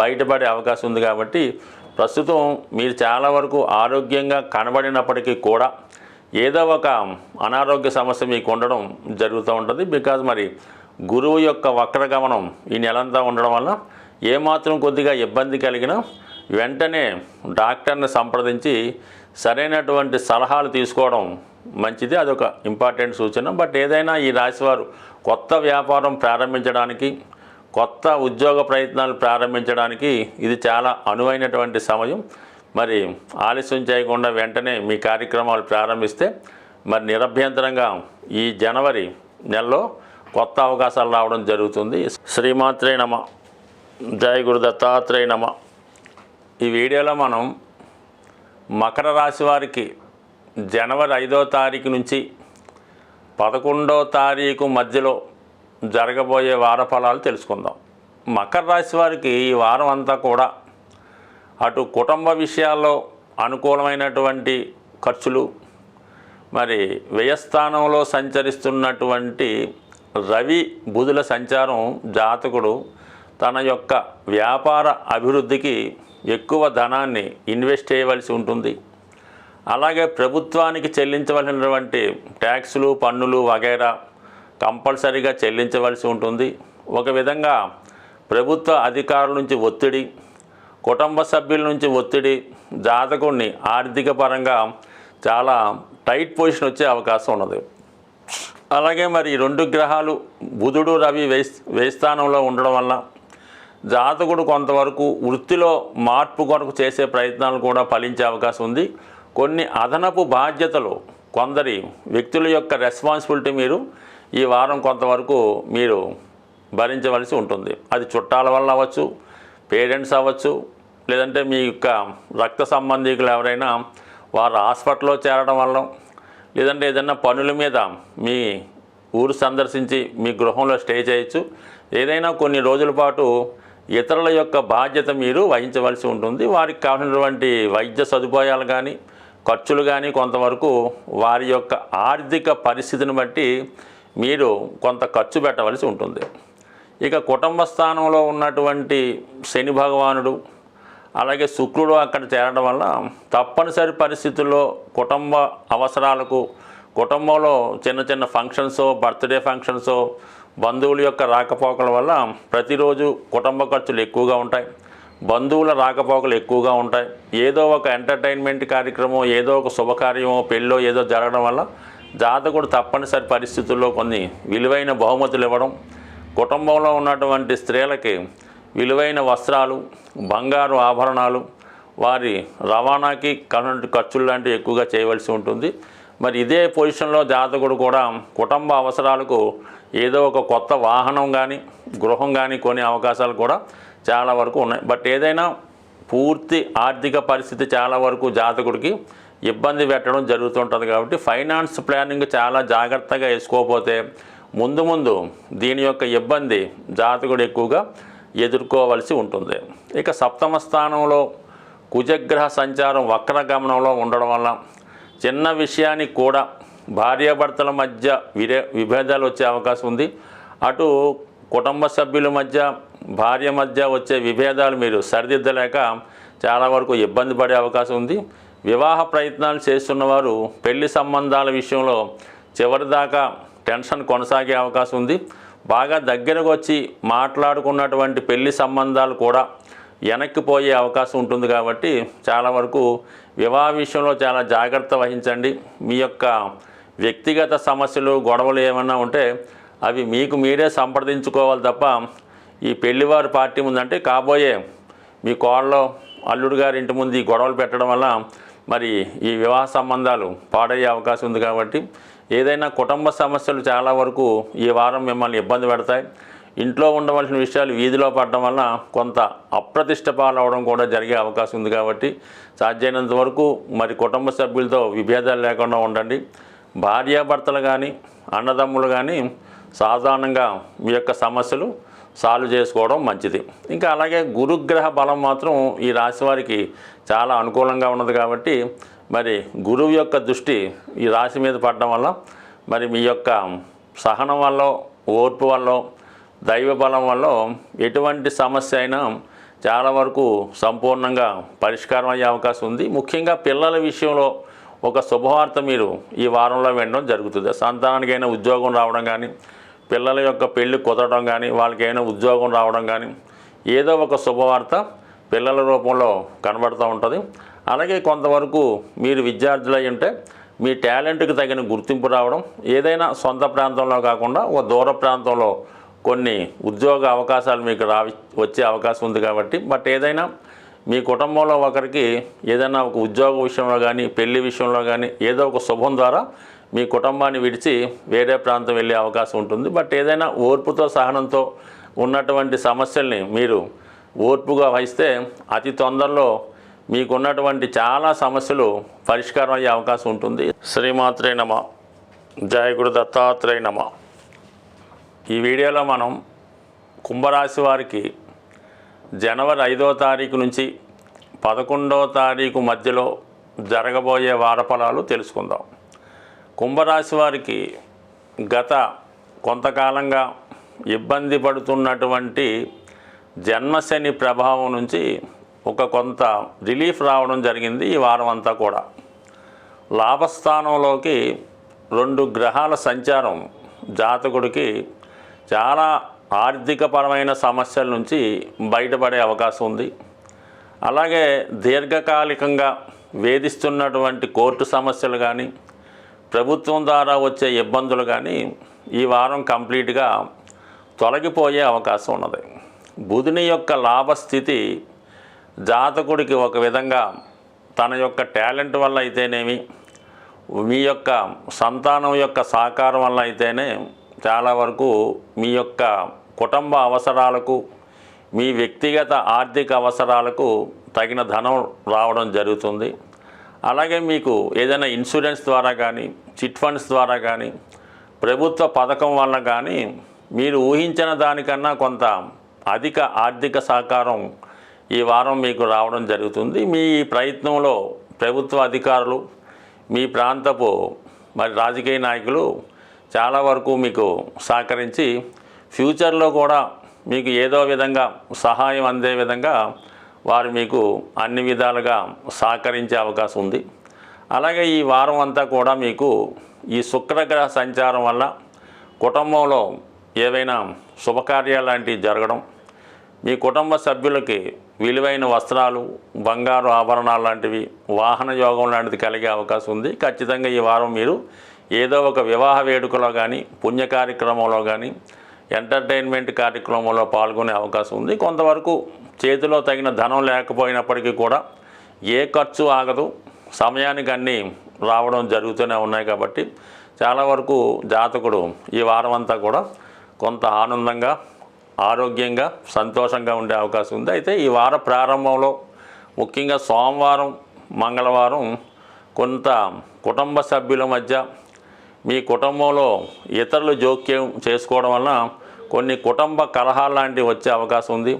బయటపడే అవకాశం ఉంది. కాబట్టి ప్రస్తుతం మీరు చాలా వరకు ఆరోగ్యంగా కనబడినప్పటికీ కూడా ఏదో ఒక అనారోగ్య సమస్య మీకు ఉండడం జరుగుతూ ఉంటుంది. బికాజ్ మరి గురువు యొక్క వక్రగమనం ఈ నెలంతా ఉండడం వల్ల ఏమాత్రం కొద్దిగా ఇబ్బంది కలిగినా వెంటనే డాక్టర్ని సంప్రదించి సరైనటువంటి సలహాలు తీసుకోవడం మంచిది. అదొక ఇంపార్టెంట్ సూచన. బట్ ఏదైనా ఈ రాశివారు కొత్త వ్యాపారం ప్రారంభించడానికి, కొత్త ఉద్యోగ ప్రయత్నాలు ప్రారంభించడానికి ఇది చాలా అనువైనటువంటి సమయం. మరి ఆలస్యం చేయకుండా వెంటనే మీ కార్యక్రమాలు ప్రారంభిస్తే మరి నిరభ్యంతరంగా ఈ జనవరి నెలలో కొత్త అవకాశాలు రావడం జరుగుతుంది. శ్రీమాత్రే నమ. జై గురు దత్తాత్రేయ నమ. ఈ వీడియోలో మనం మకర రాశి వారికి జనవరి 5వ తారీఖు నుంచి 11వ తారీఖు మధ్యలో జరగబోయే వార ఫలాలు తెలుసుకుందాం. మకర రాశి వారికి ఈ వారం అంతా కూడా అటు కుటుంబ విషయాల్లో అనుకూలమైనటువంటి ఖర్చులు, మరి వ్యయస్థానంలో సంచరిస్తున్నటువంటి రవి బుధుల సంచారం జాతకుడు తన యొక్క వ్యాపార అభివృద్ధికి ఎక్కువ ధనాన్ని ఇన్వెస్ట్ చేయవలసి ఉంటుంది. అలాగే ప్రభుత్వానికి చెల్లించవలసినటువంటి ట్యాక్సులు, పన్నులు వగైరా కంపల్సరీగా చెల్లించవలసి ఉంటుంది. ఒక విధంగా ప్రభుత్వ అధికారుల నుంచి ఒత్తిడి, కుటుంబ సభ్యుల నుంచి ఒత్తిడి జాతకుడిని ఆర్థిక పరంగా చాలా టైట్ పొజిషన్ వచ్చే అవకాశం ఉన్నది. అలాగే మరి 2 గ్రహాలు బుధుడు రవి వ్యయస్థానంలో ఉండడం వల్ల జాతకుడు కొంతవరకు వృత్తిలో మార్పు కొరకు చేసే ప్రయత్నాలు కూడా ఫలించే అవకాశం ఉంది. కొన్ని అదనపు బాధ్యతలు, కొందరి వ్యక్తుల యొక్క రెస్పాన్సిబిలిటీ మీరు ఈ వారం కొంతవరకు మీరు భరించవలసి ఉంటుంది. అది చుట్టాల వల్ల అవ్వచ్చు, పేరెంట్స్ అవ్వచ్చు, లేదంటే మీ యొక్క రక్త సంబంధికులు ఎవరైనా వారు హాస్పిటల్లో చేరడం వల్ల, లేదంటే ఏదైనా పనుల మీద మీ ఊరు సందర్శించి మీ గృహంలో స్టే చేయొచ్చు. ఏదైనా కొన్ని రోజుల పాటు ఇతరుల యొక్క బాధ్యత మీరు వహించవలసి ఉంటుంది. వారికి కావాల్సినటువంటి వైద్య సదుపాయాలు కానీ, ఖర్చులు కానీ కొంతవరకు వారి యొక్క ఆర్థిక పరిస్థితిని బట్టి మీరు కొంత ఖర్చు పెట్టవలసి ఉంటుంది. ఇక కుటుంబ స్థానంలో ఉన్నటువంటి శని భగవానుడు, అలాగే శుక్రుడు అక్కడ చేరడం వల్ల తప్పనిసరి పరిస్థితుల్లో కుటుంబ అవసరాలకు, కుటుంబంలో చిన్న చిన్న ఫంక్షన్సో, బర్త్డే ఫంక్షన్సో, బంధువుల యొక్క రాకపోకల వల్ల ప్రతిరోజు కుటుంబ ఖర్చులు ఎక్కువగా ఉంటాయి, బంధువుల రాకపోకలు ఎక్కువగా ఉంటాయి. ఏదో ఒక ఎంటర్టైన్మెంట్ కార్యక్రమం, ఏదో ఒక శుభకార్యమో, పెళ్ళో ఏదో జరగడం వల్ల జాతకుడు తప్పనిసరి పరిస్థితుల్లో కొన్ని విలువైన బహుమతులు ఇవ్వడం, కుటుంబంలో ఉన్నటువంటి స్త్రీలకి విలువైన వస్త్రాలు, బంగారు ఆభరణాలు, వారి రవాణాకి ఖర్చులు లాంటివి ఎక్కువగా చేయవలసి ఉంటుంది. మరి ఇదే పొజిషన్లో జాతకుడు కూడా కుటుంబ అవసరాలకు ఏదో ఒక కొత్త వాహనం కానీ, గృహం కానీ కొనే అవకాశాలు కూడా చాలా వరకు ఉన్నాయి. బట్ ఏదైనా పూర్తి ఆర్థిక పరిస్థితి చాలా వరకు జాతకుడికి ఇబ్బంది పెట్టడం జరుగుతుంటుంది. కాబట్టి ఫైనాన్స్ ప్లానింగ్ చాలా జాగ్రత్తగా వేసుకోకపోతే ముందు ముందు దీని యొక్క ఇబ్బంది జాతకుడు ఎక్కువగా ఎదుర్కోవలసి ఉంటుంది. ఇక 7వ స్థానంలో కుజగ్రహ సంచారం వక్రగమనంలో ఉండడం వల్ల చిన్న విషయానికి కూడా భార్యాభర్తల మధ్య విభేదాలు వచ్చే అవకాశం ఉంది. అటు కుటుంబ సభ్యుల మధ్య, భార్య మధ్య వచ్చే విభేదాలు మీరు సరిదిద్దలేక చాలా వరకు ఇబ్బంది పడే అవకాశం ఉంది. వివాహ ప్రయత్నాలు చేస్తున్నవారు పెళ్లి సంబంధాల విషయంలో చివరిదాకా టెన్షన్ కొనసాగే అవకాశం ఉంది. బాగా దగ్గరకు వచ్చి మాట్లాడుకున్నటువంటి పెళ్లి సంబంధాలు కూడా వెనక్కిపోయే అవకాశం ఉంటుంది. కాబట్టి చాలా వరకు వివాహ విషయంలో చాలా జాగ్రత్త వహించండి. మీ యొక్క వ్యక్తిగత సమస్యలు, గొడవలు ఏమన్నా ఉంటే అవి మీకు మీరే సంప్రదించుకోవాలి తప్ప ఈ పెళ్లివారి పార్టీ ముందంటే కాబోయే మీ కోడలో అల్లుడు గారి ఇంటి ముందు ఈ గొడవలు పెట్టడం వల్ల మరి ఈ వివాహ సంబంధాలు పాడయ్యే అవకాశం ఉంది. కాబట్టి ఏదైనా కుటుంబ సమస్యలు చాలా వరకు ఈ వారం మిమ్మల్ని ఇబ్బంది పెడతాయి. ఇంట్లో ఉండవలసిన విషయాలు వీధిలో పడడం వల్ల కొంత అప్రతిష్ట పాలవడం కూడా జరిగే అవకాశం ఉంది. కాబట్టి సాధ్యమైనంత వరకు మరి కుటుంబ సభ్యులతో విభేదాలు లేకుండా ఉండండి. భార్యాభర్తలు కానీ, అన్నదమ్ములు కానీ సాధారణంగా మీ యొక్క సమస్యలు సాల్వ్ చేసుకోవడం మంచిది. ఇంకా అలాగే గురుగ్రహ బలం మాత్రం ఈ రాశి వారికి చాలా అనుకూలంగా ఉన్నది. కాబట్టి మరి గురువు యొక్క దృష్టి ఈ రాశి మీద పడడం వల్ల మరి మీ యొక్క సహనం వల్ల, ఓర్పు వల్ల, దైవ బలం వల్ల ఎటువంటి సమస్య అయినా చాలా వరకు సంపూర్ణంగా పరిష్కారం అయ్యే అవకాశం ఉంది. ముఖ్యంగా పిల్లల విషయంలో ఒక శుభవార్త మీరు ఈ వారంలో వినడం జరుగుతుంది. సంతానానికైనా ఉద్యోగం రావడం కానీ, పిల్లల యొక్క పెళ్లి కుదరడం కానీ, వాళ్ళకైనా ఉద్యోగం రావడం కానీ, ఏదో ఒక శుభవార్త పిల్లల రూపంలో కనబడుతూ ఉంటుంది. అలాగే కొంతవరకు మీరు విద్యార్థులు అయి ఉంటే మీ టాలెంట్కి తగిన గుర్తింపు రావడం, ఏదైనా సొంత ప్రాంతంలో కాకుండా ఒక దూర ప్రాంతంలో కొన్ని ఉద్యోగ అవకాశాలు మీకు వచ్చే అవకాశం ఉంది. కాబట్టి బట్ ఏదైనా మీ కుటుంబంలో ఒకరికి ఏదైనా ఒక ఉద్యోగ విషయంలో కానీ, పెళ్లి విషయంలో కానీ ఏదో ఒక శుభం ద్వారా మీ కుటుంబాన్ని విడిచి వేరే ప్రాంతం వెళ్ళే అవకాశం ఉంటుంది. బట్ ఏదైనా ఓర్పుతో, సహనంతో ఉన్నటువంటి సమస్యల్ని మీరు ఓర్పుగా వహిస్తే అతి తొందరలో మీకున్నటువంటి చాలా సమస్యలు పరిష్కారం అయ్యే అవకాశం ఉంటుంది. శ్రీమాత్రే నమః. జయ గురు దత్తాత్రేయ నమః. ఈ వీడియోలో మనం కుంభరాశి వారికి జనవరి 5వ తారీఖు నుంచి 11వ తారీఖు మధ్యలో జరగబోయే వారఫలాలు తెలుసుకుందాం. కుంభరాశి వారికి గత కొంతకాలంగా ఇబ్బంది పడుతున్నటువంటి జన్మశని ప్రభావం నుంచి కొంత రిలీఫ్ రావడం జరిగింది ఈ వారం అంతా కూడా. లాభస్థానంలోకి 2 గ్రహాల సంచారం జాతకుడికి చాలా ఆర్థికపరమైన సమస్యల నుంచి బయటపడే అవకాశం ఉంది. అలాగే దీర్ఘకాలికంగా వేధిస్తున్నటువంటి కోర్టు సమస్యలు కానీ, ప్రభుత్వం ద్వారా వచ్చే ఇబ్బందులు కానీ ఈ వారం కంప్లీట్గా తొలగిపోయే అవకాశం ఉన్నది. బుధుని యొక్క లాభస్థితి జాతకుడికి ఒక విధంగా తన యొక్క టాలెంట్ వల్ల అయితేనేమి, మీ యొక్క సంతానం యొక్క సహకారం వల్ల అయితేనే చాలా వరకు మీ యొక్క కుటుంబ అవసరాలకు, మీ వ్యక్తిగత ఆర్థిక అవసరాలకు తగిన ధనం రావడం జరుగుతుంది. అలాగే మీకు ఏదైనా ఇన్సూరెన్స్ ద్వారా కానీ, చిట్ ఫండ్స్ ద్వారా కానీ, ప్రభుత్వ పథకం వల్ల కానీ మీరు ఊహించిన దానికన్నా కొంత అధిక ఆర్థిక సహకారం ఈ వారం మీకు రావడం జరుగుతుంది. మీ ప్రయత్నంలో ప్రభుత్వ అధికారులు, మీ ప్రాంతపు రాజకీయ నాయకులు చాలా వరకు మీకు సహకరించి ఫ్యూచర్లో కూడా మీకు ఏదో విధంగా సహాయం అందే విధంగా వారు మీకు అన్ని విధాలుగా సహకరించే అవకాశం ఉంది. అలాగే ఈ వారం అంతా కూడా మీకు ఈ శుక్రగ్రహ సంచారం వల్ల కుటుంబంలో ఏవైనా శుభకార్యాలు లాంటివి జరగడం, మీ కుటుంబ సభ్యులకి విలువైన వస్త్రాలు, బంగారు ఆభరణాలు లాంటివి, వాహన యోగం లాంటిది కలిగే అవకాశం ఉంది. ఖచ్చితంగా ఈ వారం మీరు ఏదో ఒక వివాహ వేడుకలో కానీ, పుణ్య కార్యక్రమంలో కానీ, ఎంటర్టైన్మెంట్ కార్యక్రమంలో పాల్గొనే అవకాశం ఉంది. కొంతవరకు చేతిలో తగిన ధనం లేకపోయినప్పటికీ కూడా ఏ ఖర్చు ఆగదు, సమయానికి అన్నీ రావడం జరుగుతూనే ఉన్నాయి. కాబట్టి చాలా వరకు జాతకుడు ఈ వారం అంతా కూడా కొంత ఆనందంగా, ఆరోగ్యంగా, సంతోషంగా ఉండే అవకాశం ఉంది. అయితే ఈ వార ప్రారంభంలో ముఖ్యంగా సోమవారం, మంగళవారం కొంత కుటుంబ సభ్యుల మధ్య, మీ కుటుంబంలో ఇతరులు జోక్యం చేసుకోవడం వలన కొన్ని కుటుంబ కలహాలు లాంటివి వచ్చే అవకాశం ఉంది.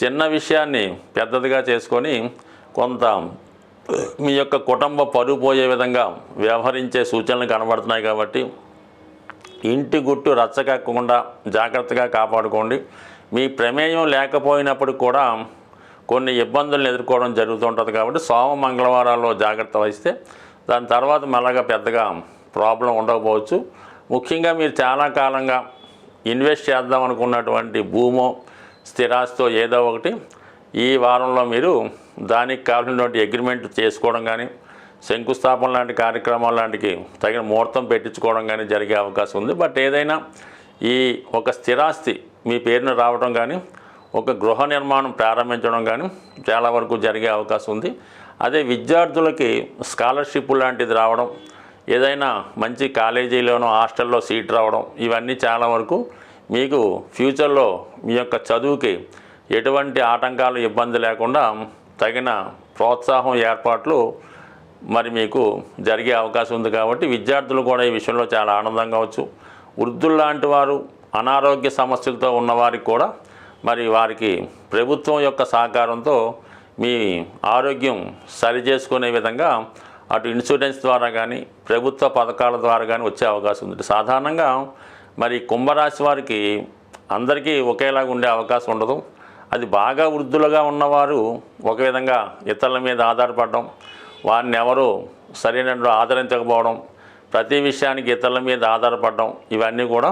చిన్న విషయాన్ని పెద్దదిగా చేసుకొని కొంత మీ యొక్క కుటుంబ పరువు పోయే విధంగా వ్యవహరించే సూచనలు కనబడుతున్నాయి. కాబట్టి ఇంటి గుట్టు రచ్చకెక్కకుండా జాగ్రత్తగా కాపాడుకోండి. మీ ప్రమేయం లేకపోయినప్పుడు కూడా కొన్ని ఇబ్బందులను ఎదుర్కోవడం జరుగుతుంటుంది. కాబట్టి సోమ మంగళవారాల్లో జాగ్రత్త వహిస్తే దాని తర్వాత మళ్ళగా పెద్దగా ప్రాబ్లం ఉండకపోవచ్చు. ముఖ్యంగా మీరు చాలా కాలంగా ఇన్వెస్ట్ చేద్దాం అనుకున్నటువంటి భూమో, స్థిరాస్తో ఏదో ఒకటి ఈ వారంలో మీరు దానికి కావాల్సినటువంటి అగ్రిమెంట్ చేసుకోవడం కానీ, శంకుస్థాపన లాంటి కార్యక్రమాలు లాంటికి తగిన ముహూర్తం పెట్టించుకోవడం కానీ జరిగే అవకాశం ఉంది. బట్ ఏదైనా ఈ ఒక స్థిరాస్తి మీ పేరున రావడం కానీ, ఒక గృహ నిర్మాణం ప్రారంభించడం కానీ చాలా వరకు జరిగే అవకాశం ఉంది. అదే విద్యార్థులకి స్కాలర్షిప్ లాంటిది రావడం, ఏదైనా మంచి కాలేజీలోనో హాస్టల్లో సీట్ రావడం, ఇవన్నీ చాలా వరకు మీకు ఫ్యూచర్లో మీ యొక్క చదువుకి ఎటువంటి ఆటంకాలు, ఇబ్బంది లేకుండా తగిన ప్రోత్సాహం ఏర్పాట్లు మరి మీకు జరిగే అవకాశం ఉంది. కాబట్టి విద్యార్థులు కూడా ఈ విషయంలో చాలా ఆనందంగా వచ్చు. వృద్ధులు లాంటి వారు, అనారోగ్య సమస్యలతో ఉన్నవారికి కూడా మరి వారికి ప్రభుత్వం యొక్క సహకారంతో మీ ఆరోగ్యం సరిచేసుకునే విధంగా అటు ఇన్సూరెన్స్ ద్వారా కానీ, ప్రభుత్వ పథకాల ద్వారా కానీ వచ్చే అవకాశం ఉంది. సాధారణంగా మరి కుంభరాశి వారికి అందరికీ ఒకేలాగా ఉండే అవకాశం ఉండదు. అది బాగా వృద్ధులుగా ఉన్నవారు ఒక విధంగా ఇతరుల మీద ఆధారపడడం, వారిని ఎవరు సరైన ఆదరించకపోవడం, ప్రతి విషయానికి ఇతరుల మీద ఆధారపడడం, ఇవన్నీ కూడా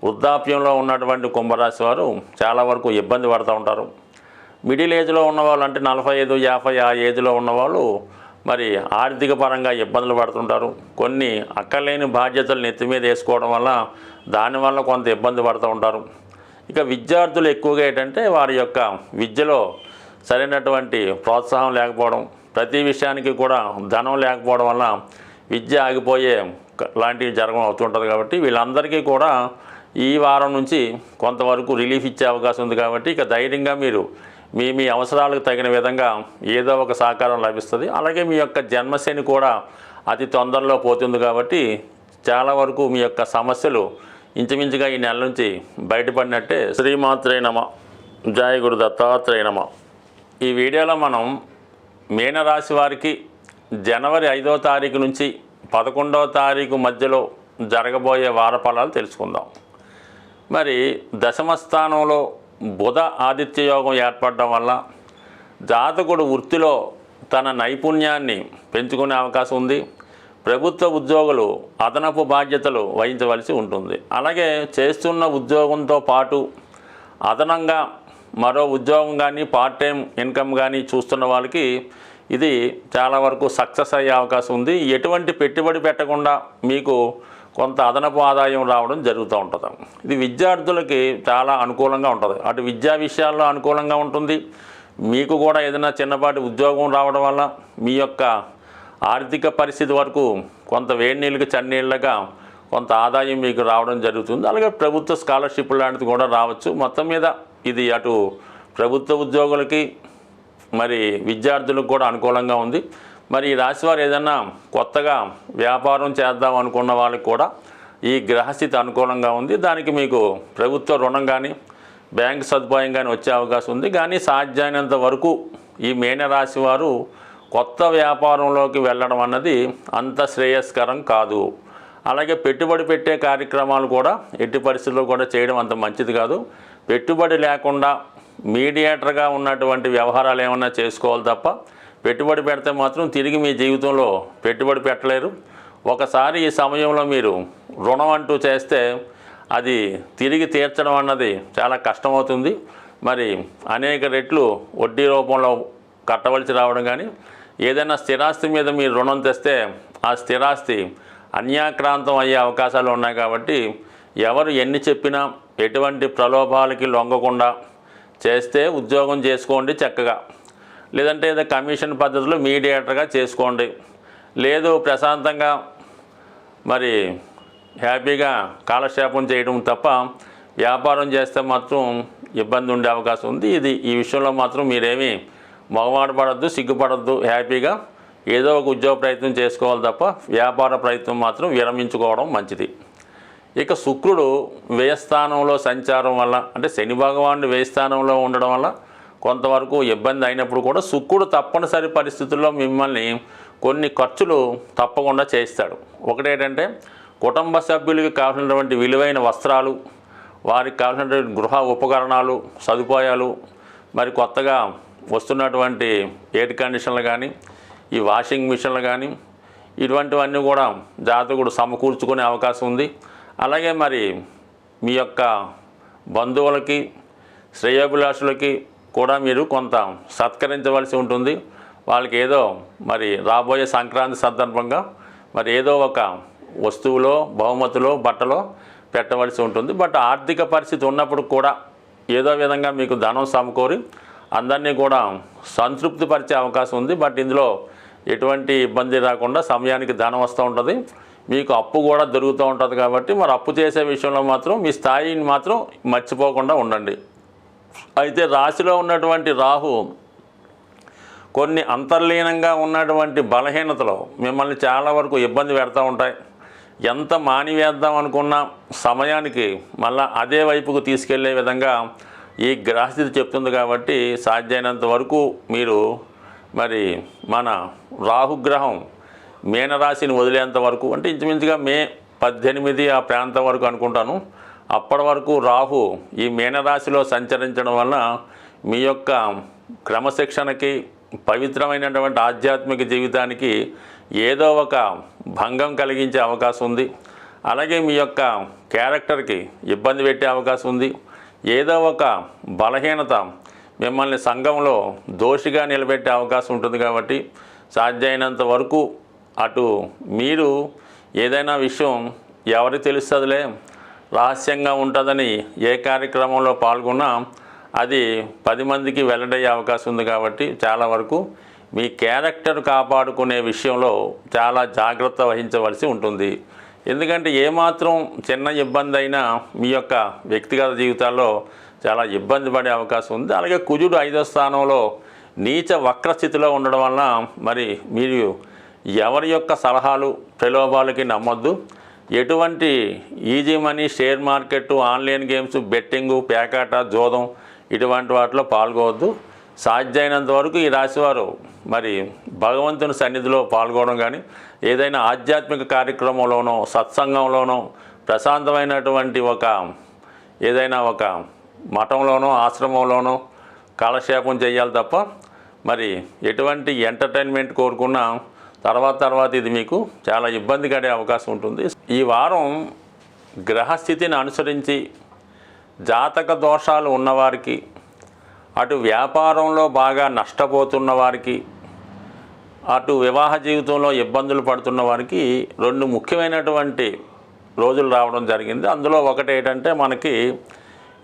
వృద్ధాప్యంలో ఉన్నటువంటి కుంభరాశి వారు చాలా వరకు ఇబ్బంది పడుతూ ఉంటారు. మిడిల్ ఏజ్లో ఉన్నవాళ్ళు అంటే 45, 50 ఆ ఏజ్లో ఉన్నవాళ్ళు మరి ఆర్థిక పరంగా ఇబ్బందులు పడుతుంటారు. కొన్ని అక్కర్లేని బాధ్యతలు నెత్తి మీద వేసుకోవడం వల్ల దానివల్ల కొంత ఇబ్బంది పడుతూ ఉంటారు. ఇక విద్యార్థులు ఎక్కువగా ఏంటంటే వారి యొక్క విద్యలో సరైనటువంటి ప్రోత్సాహం లేకపోవడం, ప్రతి విషయానికి కూడా ధనం లేకపోవడం వల్ల విద్య ఆగిపోయే లాంటివి జరగడం అవుతుంటుంది. కాబట్టి వీళ్ళందరికీ కూడా ఈ వారం నుంచి కొంతవరకు రిలీఫ్ ఇచ్చే అవకాశం ఉంది. కాబట్టి ఇక ధైర్యంగా మీరు మీ అవసరాలకు తగిన విధంగా ఏదో ఒక సహకారం లభిస్తుంది. అలాగే మీ యొక్క జన్మశని కూడా అతి తొందరలో పోతుంది. కాబట్టి చాలా వరకు మీ యొక్క సమస్యలు ఇంచుమించుగా ఈ నెల నుంచి బయటపడినట్టే. శ్రీమాత్రే నమ. జయ గురు దత్తాత్రేయ నమ. ఈ వీడియోలో మనం మీనరాశి వారికి జనవరి 5వ తారీఖు నుంచి 11వ తారీఖు మధ్యలో జరగబోయే వార ఫలాలు తెలుసుకుందాం. మరి దశమ స్థానంలో బుధ ఆదిత్య యోగం ఏర్పడడం వల్ల జాతకుడు వృత్తిలో తన నైపుణ్యాన్ని పెంచుకునే అవకాశం ఉంది. ప్రభుత్వ ఉద్యోగులు అదనపు బాధ్యతలు వహించవలసి ఉంటుంది. అలాగే చేస్తున్న ఉద్యోగంతో పాటు అదనంగా మరో ఉద్యోగం కానీ పార్ట్ టైం ఇన్కమ్ కానీ చూస్తున్న వాళ్ళకి ఇది చాలా వరకు సక్సెస్ అయ్యే అవకాశం ఉంది. ఎటువంటి పెట్టుబడి పెట్టకుండా మీకు కొంత అదనపు ఆదాయం రావడం జరుగుతూ ఉంటుంది. ఇది విద్యార్థులకి చాలా అనుకూలంగా ఉంటుంది. అటు విద్యా విషయాల్లో అనుకూలంగా ఉంటుంది. మీకు కూడా ఏదైనా చిన్నపాటి ఉద్యోగం రావడం వల్ల మీ యొక్క ఆర్థిక పరిస్థితి వరకు కొంత వేడి నీళ్ళకి చన్నీళ్ళగా కొంత ఆదాయం మీకు రావడం జరుగుతుంది. అలాగే ప్రభుత్వ స్కాలర్షిప్ లాంటిది కూడా రావచ్చు. మొత్తం మీద ఇది అటు ప్రభుత్వ ఉద్యోగులకి మరి విద్యార్థులకు కూడా అనుకూలంగా ఉంది. మరి ఈ రాశివారు ఏదైనా కొత్తగా వ్యాపారం చేద్దాం అనుకున్న వాళ్ళకి కూడా ఈ గ్రహస్థితి అనుకూలంగా ఉంది. దానికి మీకు ప్రభుత్వ రుణం కానీ బ్యాంక్ సదుపాయం కానీ వచ్చే అవకాశం ఉంది. కానీ సాధ్యమైనంత వరకు ఈ మీనరాశి వారు కొత్త వ్యాపారంలోకి వెళ్ళడం అన్నది అంత శ్రేయస్కరం కాదు. అలాగే పెట్టుబడి పెట్టే కార్యక్రమాలు కూడా ఎట్టి పరిస్థితుల్లో కూడా చేయడం అంత మంచిది కాదు. పెట్టుబడి లేకుండా మీడియేటర్గా ఉన్నటువంటి వ్యవహారాలు ఏమన్నా చేసుకోవాలి తప్ప పెట్టుబడి పెడితే మాత్రం తిరిగి మీ జీవితంలో పెట్టుబడి పెట్టలేరు. ఒకసారి ఈ సమయంలో మీరు రుణం అంటూ చేస్తే అది తిరిగి తీర్చడం అన్నది చాలా కష్టమవుతుంది. మరి అనేక రెట్లు వడ్డీ రూపంలో కట్టవలసి రావడం కానీ ఏదైనా స్థిరాస్తి మీద మీరు రుణం తెస్తే ఆ స్థిరాస్తి అన్యాక్రాంతం అయ్యే అవకాశాలు ఉన్నాయి. కాబట్టి ఎవరు ఎన్ని చెప్పినా ఎటువంటి ప్రలోభాలకి లొంగకుండా చేస్తే ఉద్యోగం చేసుకోండి చక్కగా. లేదంటే ఏదో కమిషన్ పద్ధతిలో మీడియేటర్గా చేసుకోండి. లేదు ప్రశాంతంగా మరి హ్యాపీగా కాలక్షేపం చేయడం తప్ప వ్యాపారం చేస్తే మాత్రం ఇబ్బంది ఉండే అవకాశం ఉంది. ఈ విషయంలో మాత్రం మీరేమీ మొగమాట పడద్దు, సిగ్గుపడద్దు. హ్యాపీగా ఏదో ఒక ఉద్యోగ ప్రయత్నం చేసుకోవాలి తప్ప వ్యాపార ప్రయత్నం మాత్రం విరమించుకోవడం మంచిది. ఇక శుక్రుడు వ్యయస్థానంలో సంచారం వల్ల, అంటే శని భగవానుడు వ్యయస్థానంలో ఉండడం వల్ల కొంతవరకు ఇబ్బంది అయినప్పుడు కూడా శుక్రుడు తప్పనిసరి పరిస్థితుల్లో మిమ్మల్ని కొన్ని ఖర్చులు తప్పకుండా చేయిస్తాడు. ఒకటేంటంటే కుటుంబ సభ్యులకి కావాల్సినటువంటి విలువైన వస్త్రాలు, వారికి కావాల్సినటువంటి గృహ ఉపకరణాలు, సదుపాయాలు, మరి కొత్తగా వస్తున్నటువంటి ఎయిర్ కండిషన్లు కానీ ఈ వాషింగ్ మిషన్లు కానీ ఇటువంటివన్నీ కూడా జాతకుడు సమకూర్చుకునే అవకాశం ఉంది. అలాగే మరి మీ యొక్క బంధువులకి శ్రేయోభిలాషులకి కూడా మీరు కొంత సత్కరించవలసి ఉంటుంది. వాళ్ళకి ఏదో మరి రాబోయే సంక్రాంతి సందర్భంగా మరి ఏదో ఒక వస్తువులో, బహుమతిలో, బట్టలో పెట్టవలసి ఉంటుంది. బట్ ఆర్థిక పరిస్థితి ఉన్నప్పుడు కూడా ఏదో విధంగా మీకు ధనం సమకూరి అందరినీ కూడా సంతృప్తి పరిచే అవకాశం ఉంది. బట్ ఇందులో ఎటువంటి ఇబ్బంది రాకుండా సమయానికి ధనం వస్తూ ఉంటుంది. మీకు అప్పు కూడా దొరుకుతూ ఉంటుంది. కాబట్టి మరి అప్పు చేసే విషయంలో మాత్రం మీ స్థాయిని మాత్రం మర్చిపోకుండా ఉండండి. అయితే రాశిలో ఉన్నటువంటి రాహు కొన్ని అంతర్లీనంగా ఉన్నటువంటి బలహీనతలు మిమ్మల్ని చాలా వరకు ఇబ్బంది పెడతా ఉంటాయి. ఎంత మానివేద్దాం అనుకున్న సమయానికి మళ్ళీ అదే వైపుకు తీసుకెళ్లే విధంగా ఈ గ్రహస్థితి చెప్తుంది. కాబట్టి సాధ్యమైనంత వరకు మీరు మరి మన రాహుగ్రహం మీనరాశిని వదిలేంత వరకు, అంటే ఇంచుమించుగా మే 18 ఆ ప్రాంతం వరకు అనుకుంటాను, అప్పటి వరకు రాహు ఈ మీనరాశిలో సంచరించడం వలన మీ యొక్క క్రమశిక్షణకి, పవిత్రమైనటువంటి ఆధ్యాత్మిక జీవితానికి ఏదో ఒక భంగం కలిగించే అవకాశం ఉంది. అలాగే మీ యొక్క క్యారెక్టర్కి ఇబ్బంది పెట్టే అవకాశం ఉంది. ఏదో ఒక బలహీనత మిమ్మల్ని సంఘంలో దోషిగా నిలబెట్టే అవకాశం ఉంటుంది. కాబట్టి సాధ్యమైనంత వరకు అటు మీరు ఏదైనా విషయం ఎవరికి తెలుస్తుందిలే, రహస్యంగా ఉంటుందని ఏ కార్యక్రమంలో పాల్గొన్నా అది 10 మందికి వెల్లడయ్యే అవకాశం ఉంది. కాబట్టి చాలా వరకు మీ క్యారెక్టర్ కాపాడుకునే విషయంలో చాలా జాగ్రత్త వహించవలసి ఉంటుంది. ఎందుకంటే ఏమాత్రం చిన్న ఇబ్బంది అయినా మీ యొక్క వ్యక్తిగత జీవితాల్లో చాలా ఇబ్బంది పడే అవకాశం ఉంది. అలాగే కుజుడు 5వ స్థానంలో నీచ వక్ర స్థితిలో ఉండడం వలన మరి మీరు ఎవరి యొక్క సలహాలు, ప్రలోభాలకి నమ్మొద్దు. ఎటువంటి easy money, share market, online games, betting, పేకాట, జోదం ఇటువంటి వాటిలో పాల్గొవద్దు. సాధ్యమైనంత వరకు ఈ రాశివారు మరి భగవంతుని సన్నిధిలో పాల్గొనడం కానీ, ఏదైనా ఆధ్యాత్మిక కార్యక్రమంలోనో, సత్సంగంలోనో, ప్రశాంతమైనటువంటి ఒక ఏదైనా ఒక మఠంలోనో ఆశ్రమంలోనో కాలక్షేపం చేయాలి తప్ప మరి ఎటువంటి ఎంటర్టైన్మెంట్ కోరుకున్నా తర్వాత ఇది మీకు చాలా ఇబ్బంది పడే అవకాశం ఉంటుంది. ఈ వారం గ్రహస్థితిని అనుసరించి జాతక దోషాలు ఉన్నవారికి, అటు వ్యాపారంలో బాగా నష్టపోతున్న వారికి, అటు వివాహ జీవితంలో ఇబ్బందులు పడుతున్న వారికి 2 ముఖ్యమైనటువంటి రోజులు రావడం జరిగింది. అందులో ఒకటి ఏంటంటే మనకి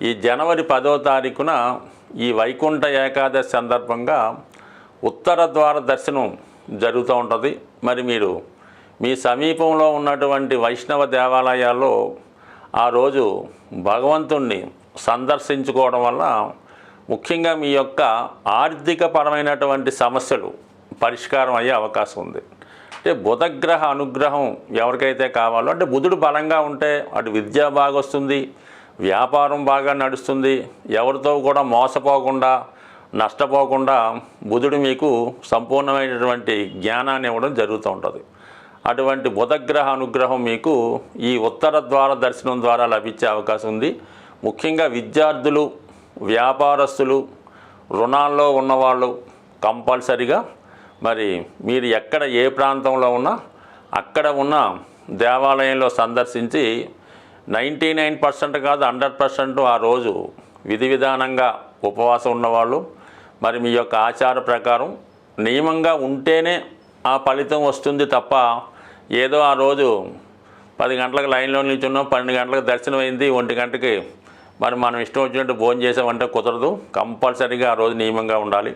ఈ జనవరి 10వ తారీఖున ఈ వైకుంఠ ఏకాదశి సందర్భంగా ఉత్తర ద్వార దర్శనం జరుగుతూ ఉంటుంది. మరి మీరు మీ సమీపంలో ఉన్నటువంటి వైష్ణవ దేవాలయాల్లో ఆ రోజు భగవంతుణ్ణి సందర్శించుకోవడం వల్ల ముఖ్యంగా మీ యొక్క ఆర్థికపరమైనటువంటి సమస్యలు పరిష్కారం అయ్యే అవకాశం ఉంది. అంటే బుధగ్రహ అనుగ్రహం ఎవరికైతే కావాలో, అంటే బుధుడు బలంగా ఉంటే అటు విద్య బాగా వస్తుంది, వ్యాపారం బాగా నడుస్తుంది, ఎవరితో కూడా మోసపోకుండా నష్టపోకుండా బుధుడు మీకు సంపూర్ణమైనటువంటి జ్ఞానాన్ని ఇవ్వడం జరుగుతూ ఉంటుంది. అటువంటి బుధగ్రహ అనుగ్రహం మీకు ఈ ఉత్తర ద్వార దర్శనం ద్వారా లభించే అవకాశం ఉంది. ముఖ్యంగా విద్యార్థులు, వ్యాపారస్తులు, రుణాల్లో ఉన్నవాళ్ళు కంపల్సరిగా మరి మీరు ఎక్కడ ఏ ప్రాంతంలో ఉన్నా అక్కడ ఉన్న దేవాలయంలో సందర్శించి 99% కాదు 100% ఆ రోజు విధి విధానంగా ఉపవాసం ఉన్నవాళ్ళు మరి మీ యొక్క ఆచార ప్రకారం నియమంగా ఉంటేనే ఆ ఫలితం వస్తుంది తప్ప ఏదో ఆ రోజు 10 గంటలకు లైన్లో నిల్చున్నాం, 12 గంటలకు దర్శనం అయింది, 1 గంటకి మరి మనం ఇష్టం వచ్చినట్టు భోజనం చేసామంటే కుదరదు. కంపల్సరీగా ఆ రోజు నియమంగా ఉండాలి.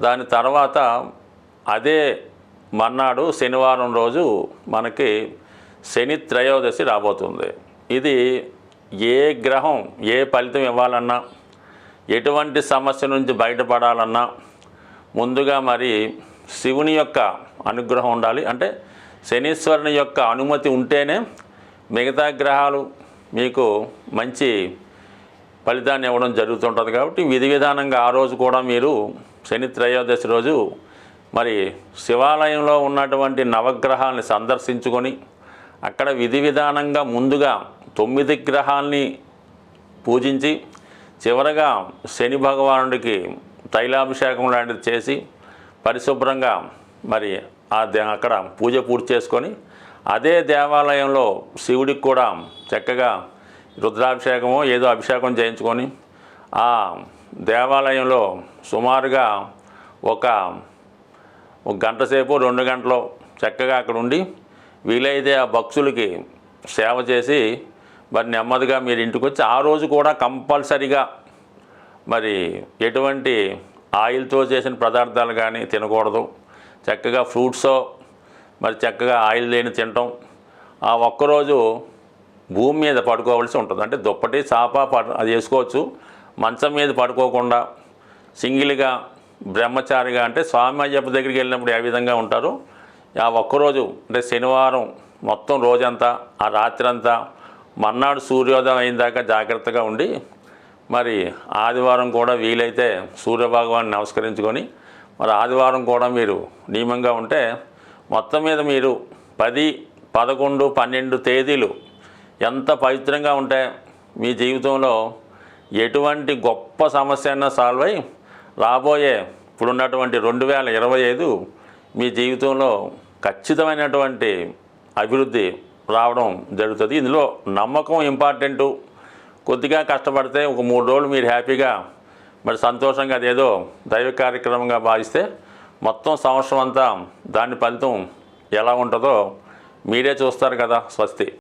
దాని తర్వాత అదే మర్నాడు శనివారం రోజు మనకి శని త్రయోదశి రాబోతుంది. ఇది ఏ గ్రహం ఏ ఫలితం ఇవ్వాలన్నా, ఎటువంటి సమస్య నుంచి బయటపడాలన్నా ముందుగా మరి శివుని యొక్క అనుగ్రహం ఉండాలి. అంటే శనీశ్వరుని యొక్క అనుమతి ఉంటేనే మిగతా గ్రహాలు మీకు మంచి ఫలితాన్ని ఇవ్వడం జరుగుతుంటుంది. కాబట్టి విధి విధానంగా ఆ రోజు కూడా మీరు శని త్రయోదశి రోజు మరి శివాలయంలో ఉన్నటువంటి నవగ్రహాలని సందర్శించుకొని అక్కడ విధి విధానంగా ముందుగా 9 గ్రహాలని పూజించి చివరగా శని భగవానుడికి తైలాభిషేకం లాంటిది చేసి పరిశుభ్రంగా మరి అక్కడ పూజ పూర్తి చేసుకొని అదే దేవాలయంలో శివుడికి కూడా చక్కగా రుద్రాభిషేకమో ఏదో అభిషేకం చేయించుకొని ఆ దేవాలయంలో సుమారుగా ఒక గంట సేపు 2 గంటలు చక్కగా అక్కడ ఉండి వీలైతే ఆ భక్తులకి సేవ చేసి మరి నెమ్మదిగా మీరు ఇంటికి వచ్చి ఆ రోజు కూడా కంపల్సరిగా మరి ఎటువంటి ఆయిల్తో చేసిన పదార్థాలు కానీ తినకూడదు. చక్కగా ఫ్రూట్సో మరి చక్కగా ఆయిల్ లేని తినటం. ఆ ఒక్కరోజు భూమి మీద పడుకోవాల్సి ఉంటుంది. అంటే దుప్పటి చాప అది వేసుకోవచ్చు. మంచం మీద పడుకోకుండా సింగిల్గా బ్రహ్మచారిగా, అంటే స్వామి అయ్యప్ప దగ్గరికి వెళ్ళినప్పుడు ఏ విధంగా ఉంటారో ఆ ఒక్కరోజు అంటే శనివారం మొత్తం రోజంతా ఆ రాత్రంతా మర్నాడు సూర్యోదయం అయిన దాకా జాగ్రత్తగా ఉండి మరి ఆదివారం కూడా వీలైతే సూర్యభగవాన్ని నమస్కరించుకొని మరి ఆదివారం కూడా మీరు నియమంగా ఉంటే మొత్తం మీద మీరు 10, 11, 12 తేదీలు ఎంత పవిత్రంగా ఉంటే మీ జీవితంలో ఎటువంటి గొప్ప సమస్య అయినా సాల్వ్ అయ్యి రాబోయే ఇప్పుడున్నటువంటి 2025 మీ జీవితంలో ఖచ్చితమైనటువంటి అభివృద్ధి రావడం జరుగుతుంది. ఇందులో నమ్మకం ఇంపార్టెంటు. కొద్దిగా కష్టపడితే ఒక 3 రోజులు మీరు హ్యాపీగా మరి సంతోషంగా అదేదో దైవ కార్యక్రమంగా భావిస్తే మొత్తం సంవత్సరం అంతా దాని ఫలితం ఎలా ఉంటుందో మీరే చూస్తారు కదా. స్వస్తి.